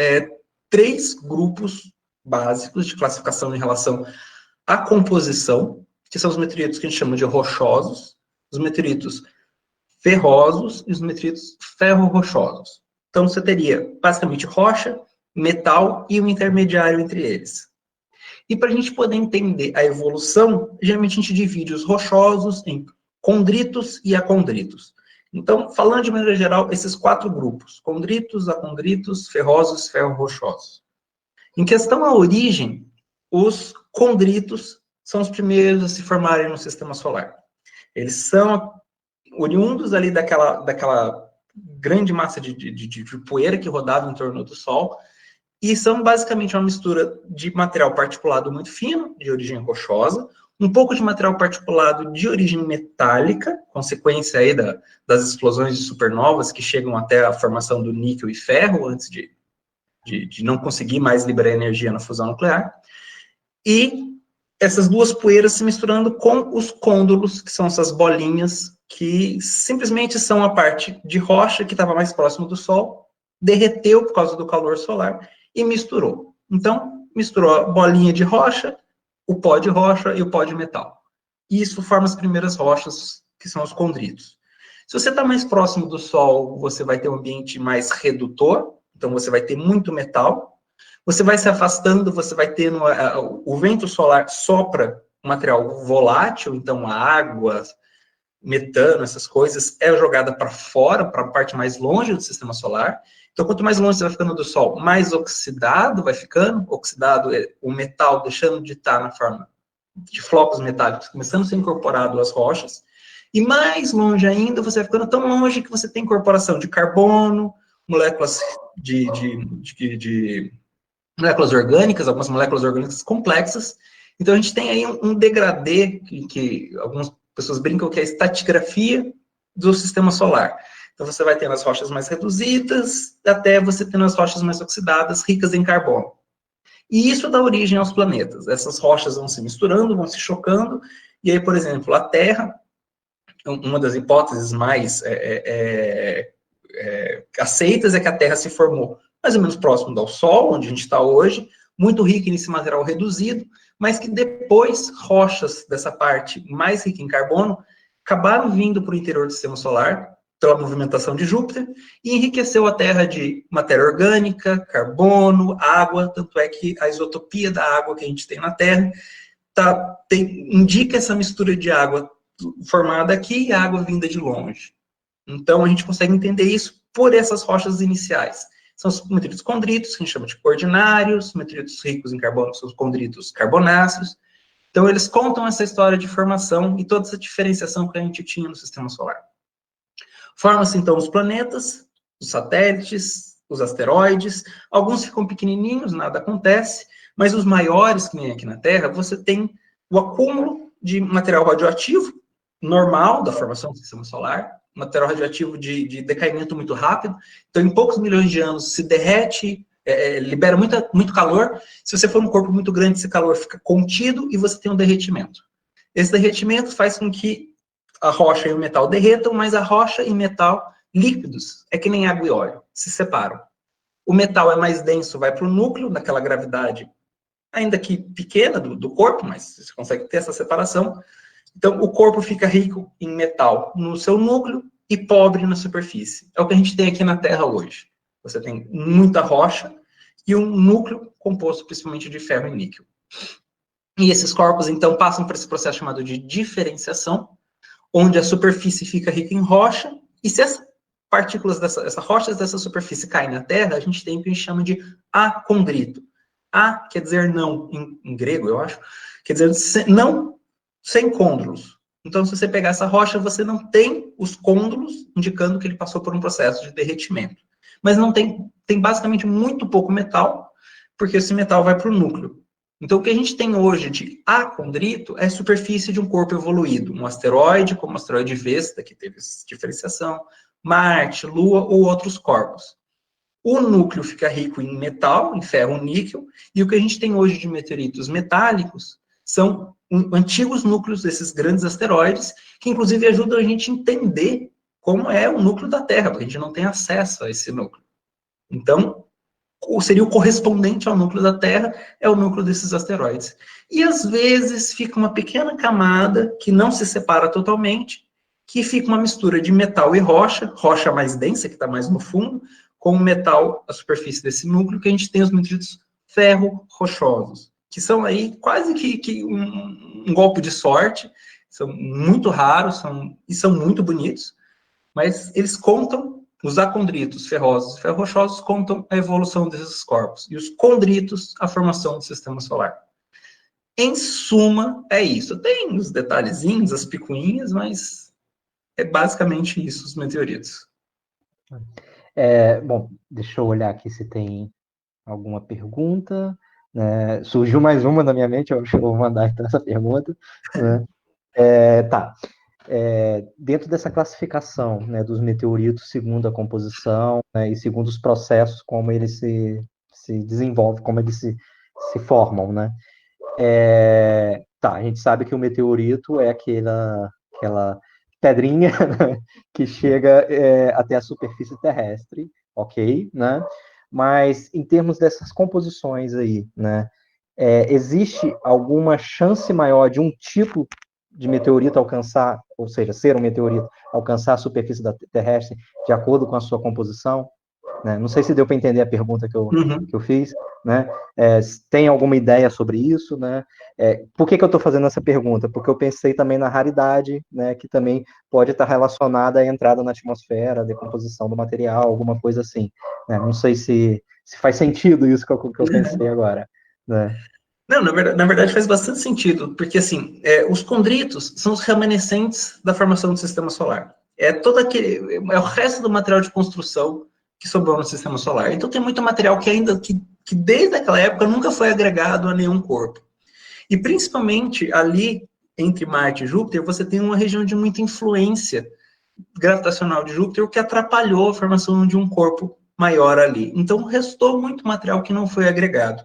3 grupos básicos de classificação em relação à composição, que são os meteoritos que a gente chama de rochosos, os meteoritos ferrosos e os meteoritos ferro-rochosos. Então, você teria, basicamente, rocha, metal e um intermediário entre eles. E para a gente poder entender a evolução, geralmente a gente divide os rochosos em condritos e acondritos. Então, falando de maneira geral, esses 4 grupos, condritos, acondritos, ferrosos, ferro-rochosos. Em questão à origem, os condritos são os primeiros a se formarem no sistema solar. Eles são oriundos ali daquela grande massa de poeira que rodava em torno do Sol, e são basicamente uma mistura de material particulado muito fino, de origem rochosa, um pouco de material particulado de origem metálica, consequência aí das explosões de supernovas que chegam até a formação do níquel e ferro, antes de não conseguir mais liberar energia na fusão nuclear, e essas duas poeiras se misturando com os côndulos, que são essas bolinhas, que simplesmente são a parte de rocha que estava mais próximo do Sol, derreteu por causa do calor solar e misturou. Então, misturou a bolinha de rocha, o pó de rocha e o pó de metal. E isso forma as primeiras rochas, que são os condritos. Se você está mais próximo do Sol, você vai ter um ambiente mais redutor, então você vai ter muito metal. Você vai se afastando, você vai ter o vento solar sopra um material volátil, então a água, metano, essas coisas, é jogada para fora, para a parte mais longe do sistema solar. Então, quanto mais longe você vai ficando do Sol, mais oxidado vai ficando. Oxidado é o metal deixando de estar na forma de flocos metálicos, começando a ser incorporado às rochas. E mais longe ainda, você vai ficando tão longe que você tem incorporação de carbono, moléculas de moléculas orgânicas, algumas moléculas orgânicas complexas. Então, a gente tem aí um degradê, que algumas pessoas brincam que é a estratigrafia do sistema solar. Então, você vai tendo as rochas mais reduzidas, até você tendo as rochas mais oxidadas, ricas em carbono. E isso dá origem aos planetas. Essas rochas vão se misturando, vão se chocando, e aí, por exemplo, a Terra, uma das hipóteses mais aceitas é que a Terra se formou mais ou menos próximo do Sol, onde a gente está hoje, muito rica nesse material reduzido, mas que depois rochas dessa parte mais rica em carbono acabaram vindo para o interior do sistema solar, pela movimentação de Júpiter, e enriqueceu a Terra de matéria orgânica, carbono, água, tanto é que a isotopia da água que a gente tem na Terra indica essa mistura de água formada aqui e água vinda de longe. Então, a gente consegue entender isso por essas rochas iniciais. São os meteoritos condritos, que a gente chama de ordinários, meteoritos ricos em carbono são os condritos carbonáceos. Então, eles contam essa história de formação e toda essa diferenciação que a gente tinha no sistema solar. Formam-se, então, os planetas, os satélites, os asteroides. Alguns ficam pequenininhos, nada acontece, mas os maiores, que nem aqui na Terra, você tem o acúmulo de material radioativo normal da formação do sistema solar, material radioativo de decaimento muito rápido. Então, em poucos milhões de anos, se derrete, libera muito calor. Se você for um corpo muito grande, esse calor fica contido e você tem um derretimento. Esse derretimento faz com que a rocha e o metal derretam, mas a rocha e metal líquidos, é que nem água e óleo, se separam. O metal é mais denso, vai para o núcleo, naquela gravidade, ainda que pequena, do corpo, mas você consegue ter essa separação. Então, o corpo fica rico em metal no seu núcleo e pobre na superfície. É o que a gente tem aqui na Terra hoje. Você tem muita rocha e um núcleo composto principalmente de ferro e níquel. E esses corpos, então, passam por esse processo chamado de diferenciação, onde a superfície fica rica em rocha, e se as partículas essas rochas dessa superfície caem na Terra, a gente tem o que a gente chama de acondrito. A quer dizer não, em grego, eu acho, quer dizer não sem côndulos. Então, se você pegar essa rocha, você não tem os côndulos, indicando que ele passou por um processo de derretimento. Mas não tem basicamente muito pouco metal, porque esse metal vai para o núcleo. Então, o que a gente tem hoje de acondrito é a superfície de um corpo evoluído. Um asteroide, como o asteroide Vesta, que teve essa diferenciação, Marte, Lua ou outros corpos. O núcleo fica rico em metal, em ferro, níquel, e o que a gente tem hoje de meteoritos metálicos são antigos núcleos desses grandes asteroides, que inclusive ajudam a gente a entender como é o núcleo da Terra, porque a gente não tem acesso a esse núcleo. Então, seria o correspondente ao núcleo da Terra, é o núcleo desses asteroides. E às vezes fica uma pequena camada que não se separa totalmente, que fica uma mistura de metal e rocha, rocha mais densa, que está mais no fundo, com o metal, a superfície desse núcleo, que a gente tem os meteoritos ferro-rochosos, que são aí quase que um golpe de sorte, são muito raros e são muito bonitos, mas eles contam os acondritos ferrosos e ferro-rochosos contam a evolução desses corpos, e os condritos, a formação do sistema solar. Em suma, é isso. Tem os detalhezinhos, as picuinhas, mas é basicamente isso, os meteoritos. Bom, deixa eu olhar aqui se tem alguma pergunta. Né? Surgiu mais uma na minha mente, eu acho que eu vou mandar então essa pergunta. Né? Tá. Dentro dessa classificação, né, dos meteoritos, segundo a composição, né, e segundo os processos, como eles se desenvolvem, como eles se formam, né? Tá, a gente sabe que o meteorito é aquela pedrinha, né, que chega até a superfície terrestre, ok, né? Mas em termos dessas composições aí, né, existe alguma chance maior de um tipo de meteorito alcançar, ou seja, ser um meteorito, alcançar a superfície terrestre de acordo com a sua composição? Né? Não sei se deu para entender a pergunta que eu fiz, né? Tem alguma ideia sobre isso, né? Por que eu estou fazendo essa pergunta? Porque eu pensei também na raridade, né? Que também pode estar relacionada à entrada na atmosfera, à decomposição do material, alguma coisa assim. Né? Não sei se faz sentido isso que eu pensei agora, né? Não, na verdade faz bastante sentido, porque assim, os condritos são os remanescentes da formação do sistema solar. É o resto do material de construção que sobrou no sistema solar. Então tem muito material que desde aquela época nunca foi agregado a nenhum corpo. E principalmente ali entre Marte e Júpiter, você tem uma região de muita influência gravitacional de Júpiter, o que atrapalhou a formação de um corpo maior ali. Então restou muito material que não foi agregado.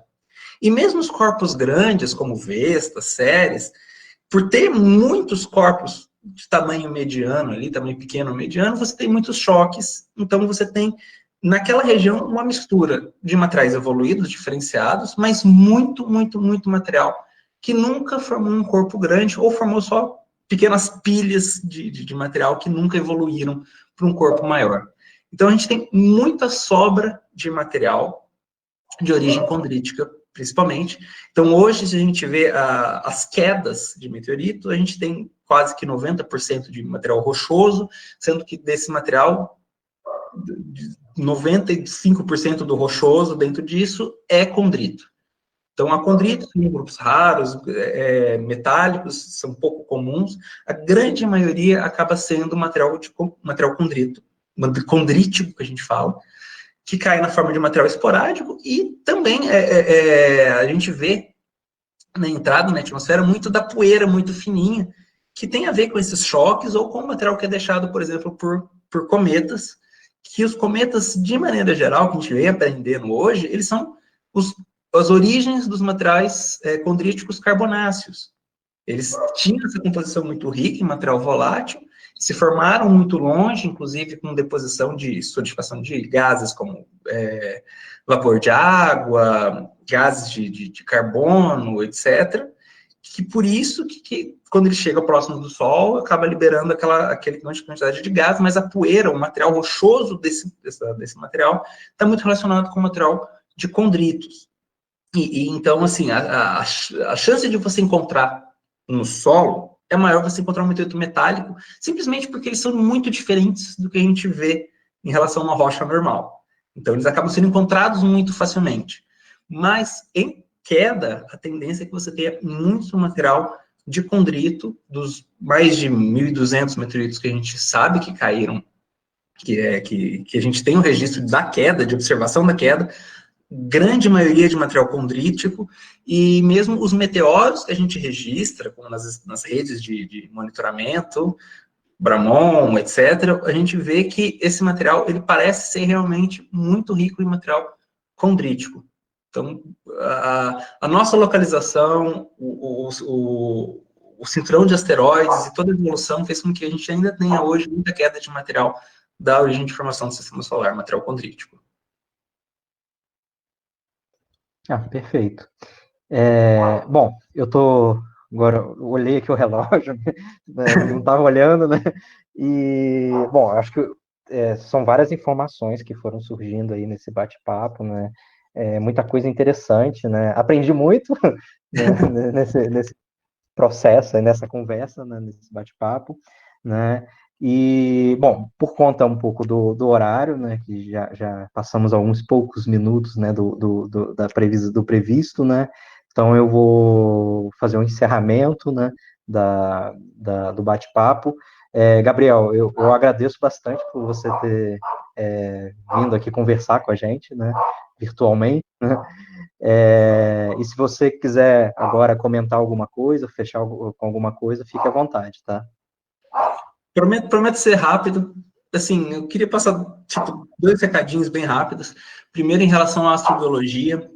E mesmo os corpos grandes, como Vesta, Ceres, por ter muitos corpos de tamanho mediano ali, tamanho pequeno ou mediano, você tem muitos choques. Então você tem, naquela região, uma mistura de materiais evoluídos, diferenciados, mas muito, muito, muito material que nunca formou um corpo grande ou formou só pequenas pilhas de material que nunca evoluíram para um corpo maior. Então a gente tem muita sobra de material de origem condrítica, principalmente. Então, hoje, se a gente vê as quedas de meteorito, a gente tem quase que 90% de material rochoso, sendo que desse material, 95% do rochoso dentro disso é condrito. Então, a condrito tem grupos raros, metálicos, são pouco comuns. A grande maioria acaba sendo material condrito, condrítico, que a gente fala, que cai na forma de material esporádico, e também a gente vê na entrada na atmosfera muito da poeira muito fininha, que tem a ver com esses choques ou com o material que é deixado, por exemplo, por cometas, que os cometas, de maneira geral, que a gente vem aprendendo hoje, eles são as origens dos materiais condríticos carbonáceos. Eles tinham essa composição muito rica em material volátil, se formaram muito longe, inclusive com deposição de solidificação de gases como vapor de água, gases de carbono, etc. Que por isso que quando ele chega próximo do Sol, acaba liberando aquela quantidade de gás, mas a poeira, o material rochoso desse material, está muito relacionado com o material de condritos. Então, assim, a chance de você encontrar no solo é maior você encontrar um meteorito metálico, simplesmente porque eles são muito diferentes do que a gente vê em relação a uma rocha normal. Então, eles acabam sendo encontrados muito facilmente. Mas, em queda, a tendência é que você tenha muito material de condrito, dos mais de 1.200 meteoritos que a gente sabe que caíram, que a gente tem um registro da queda, de observação da queda, grande maioria de material condrítico, e mesmo os meteoros que a gente registra, como nas redes de monitoramento, Bramon, etc., a gente vê que esse material ele parece ser realmente muito rico em material condrítico. Então, a nossa localização, o cinturão de asteroides e toda a evolução fez com que a gente ainda tenha hoje muita queda de material da origem de formação do sistema solar, material condrítico. Perfeito. Bom, agora eu olhei aqui o relógio, né, não estava olhando, né? E, bom, acho que são várias informações que foram surgindo aí nesse bate-papo, né? Muita coisa interessante, né? Aprendi muito né, nesse processo, nessa conversa, né, nesse bate-papo, né? E, bom, por conta um pouco do horário, né, que já passamos alguns poucos minutos, né, do previsto, né, então eu vou fazer um encerramento, né, do bate-papo. Gabriel, eu agradeço bastante por você ter vindo aqui conversar com a gente, né, virtualmente, né, e se você quiser agora comentar alguma coisa, fechar com alguma coisa, fique à vontade, tá? Prometo ser rápido. Assim, eu queria passar tipo 2 recadinhos bem rápidos. Primeiro, em relação à astrobiologia.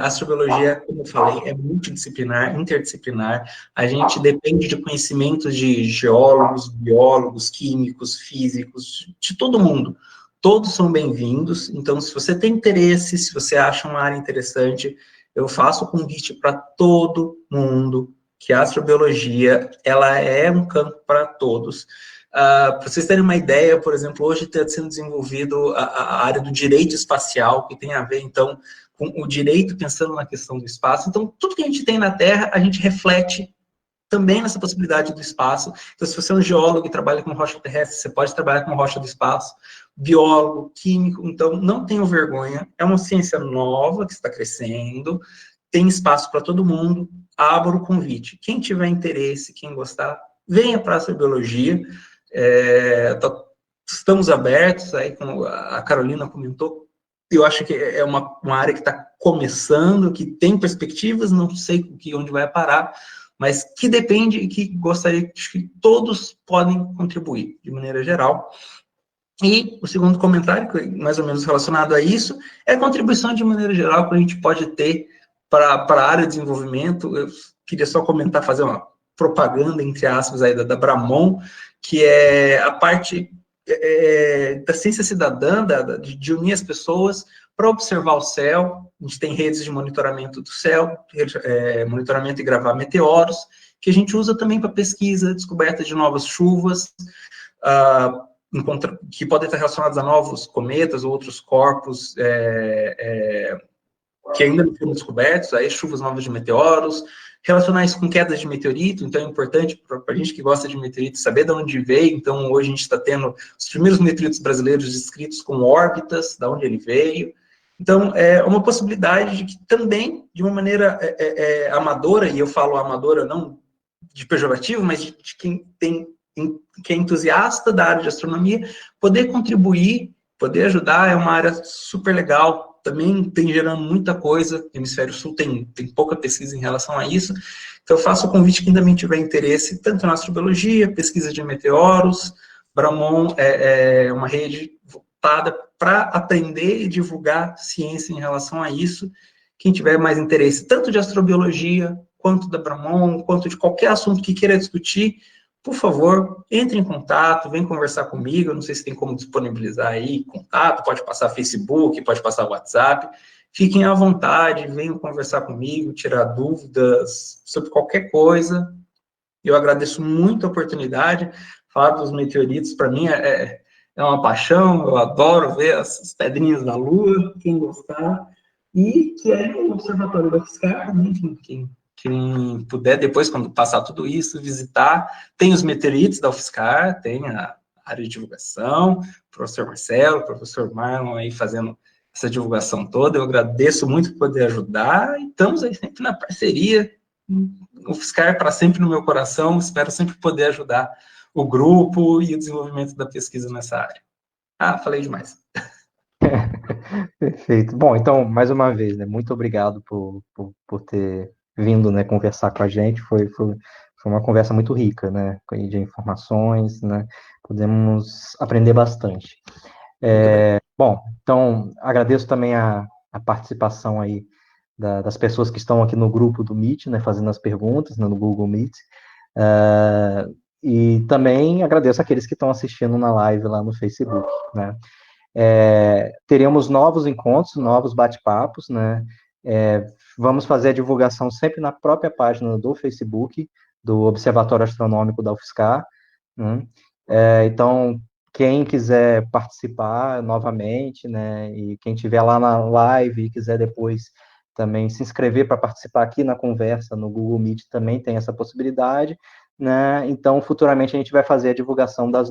A astrobiologia, como eu falei, é multidisciplinar, interdisciplinar. A gente depende de conhecimentos de geólogos, biólogos, químicos, físicos, de todo mundo. Todos são bem-vindos. Então, se você tem interesse, se você acha uma área interessante, eu faço o convite para todo mundo que a astrobiologia, ela é um campo para todos. Para vocês terem uma ideia, por exemplo, hoje está sendo desenvolvido a área do direito espacial, que tem a ver, então, com o direito pensando na questão do espaço. Então, tudo que a gente tem na Terra, a gente reflete também nessa possibilidade do espaço. Então, se você é um geólogo e trabalha com rocha terrestre, você pode trabalhar com rocha do espaço, biólogo, químico, então não tenham vergonha, é uma ciência nova que está crescendo, tem espaço para todo mundo, abro o convite. Quem tiver interesse, quem gostar, venha para a astrobiologia, estamos abertos, aí como a Carolina comentou, eu acho que é uma área que está começando, que tem perspectivas, não sei onde vai parar, mas que depende e que gostaria que todos podem contribuir, de maneira geral. E o segundo comentário, mais ou menos relacionado a isso, é a contribuição de maneira geral que a gente pode ter para a área de desenvolvimento. Eu queria só comentar, fazer uma propaganda, entre aspas, aí da Bramon, que é a parte da ciência cidadã, de unir as pessoas para observar o céu. A gente tem redes de monitoramento do céu, monitoramento e gravar meteoros, que a gente usa também para pesquisa, descoberta de novas chuvas, que podem estar relacionados a novos cometas ou outros corpos que ainda não foram descobertos, aí chuvas novas de meteoros, relacionar isso com quedas de meteorito. Então é importante para a gente que gosta de meteorito saber de onde veio. Então hoje a gente está tendo os primeiros meteoritos brasileiros descritos com órbitas, de onde ele veio. Então é uma possibilidade de que também, de uma maneira amadora, e eu falo amadora não de pejorativo, mas de quem é entusiasta da área de astronomia, poder contribuir, poder ajudar, é uma área super legal, também tem gerando muita coisa, o Hemisfério Sul tem pouca pesquisa em relação a isso, então eu faço o convite que também tiver interesse, tanto na astrobiologia, pesquisa de meteoros. Bramon é uma rede voltada para aprender e divulgar ciência em relação a isso. Quem tiver mais interesse, tanto de astrobiologia, quanto da Bramon, quanto de qualquer assunto que queira discutir, por favor, entre em contato, vem conversar comigo. Eu não sei se tem como disponibilizar aí contato, pode passar Facebook, pode passar WhatsApp. Fiquem à vontade, venham conversar comigo, tirar dúvidas sobre qualquer coisa. Eu agradeço muito a oportunidade. Falar dos meteoritos, para mim, é uma paixão. Eu adoro ver as pedrinhas da Lua, quem gostar. E que é o Observatório da UFSCar, quem puder, depois, quando passar tudo isso, visitar. Tem os meteoritos da UFSCar, tem a área de divulgação, o professor Marcelo, o professor Marlon aí fazendo essa divulgação toda. Eu agradeço muito por poder ajudar, e estamos aí sempre na parceria. O UFSCar para sempre no meu coração, espero sempre poder ajudar o grupo e o desenvolvimento da pesquisa nessa área. Falei demais. Perfeito. Bom, então, mais uma vez, né, muito obrigado por ter vindo, né, conversar com a gente. Foi uma conversa muito rica, né, de informações, né, podemos aprender bastante. Bom, então, agradeço também a participação aí das pessoas que estão aqui no grupo do Meet, né, fazendo as perguntas, né, no Google Meet. E também agradeço aqueles que estão assistindo na live lá no Facebook, né. Teremos novos encontros, novos bate-papos, né? Vamos fazer a divulgação sempre na própria página do Facebook, do Observatório Astronômico da UFSCar, né? Então, quem quiser participar novamente, né? E quem estiver lá na live e quiser depois também se inscrever para participar aqui na conversa no Google Meet, também tem essa possibilidade. né? Então, futuramente a gente vai fazer a divulgação das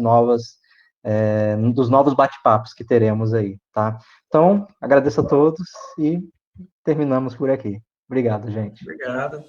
dos novos bate-papos que teremos aí, tá? Então, agradeço a todos e terminamos por aqui. Obrigado, gente. Obrigado.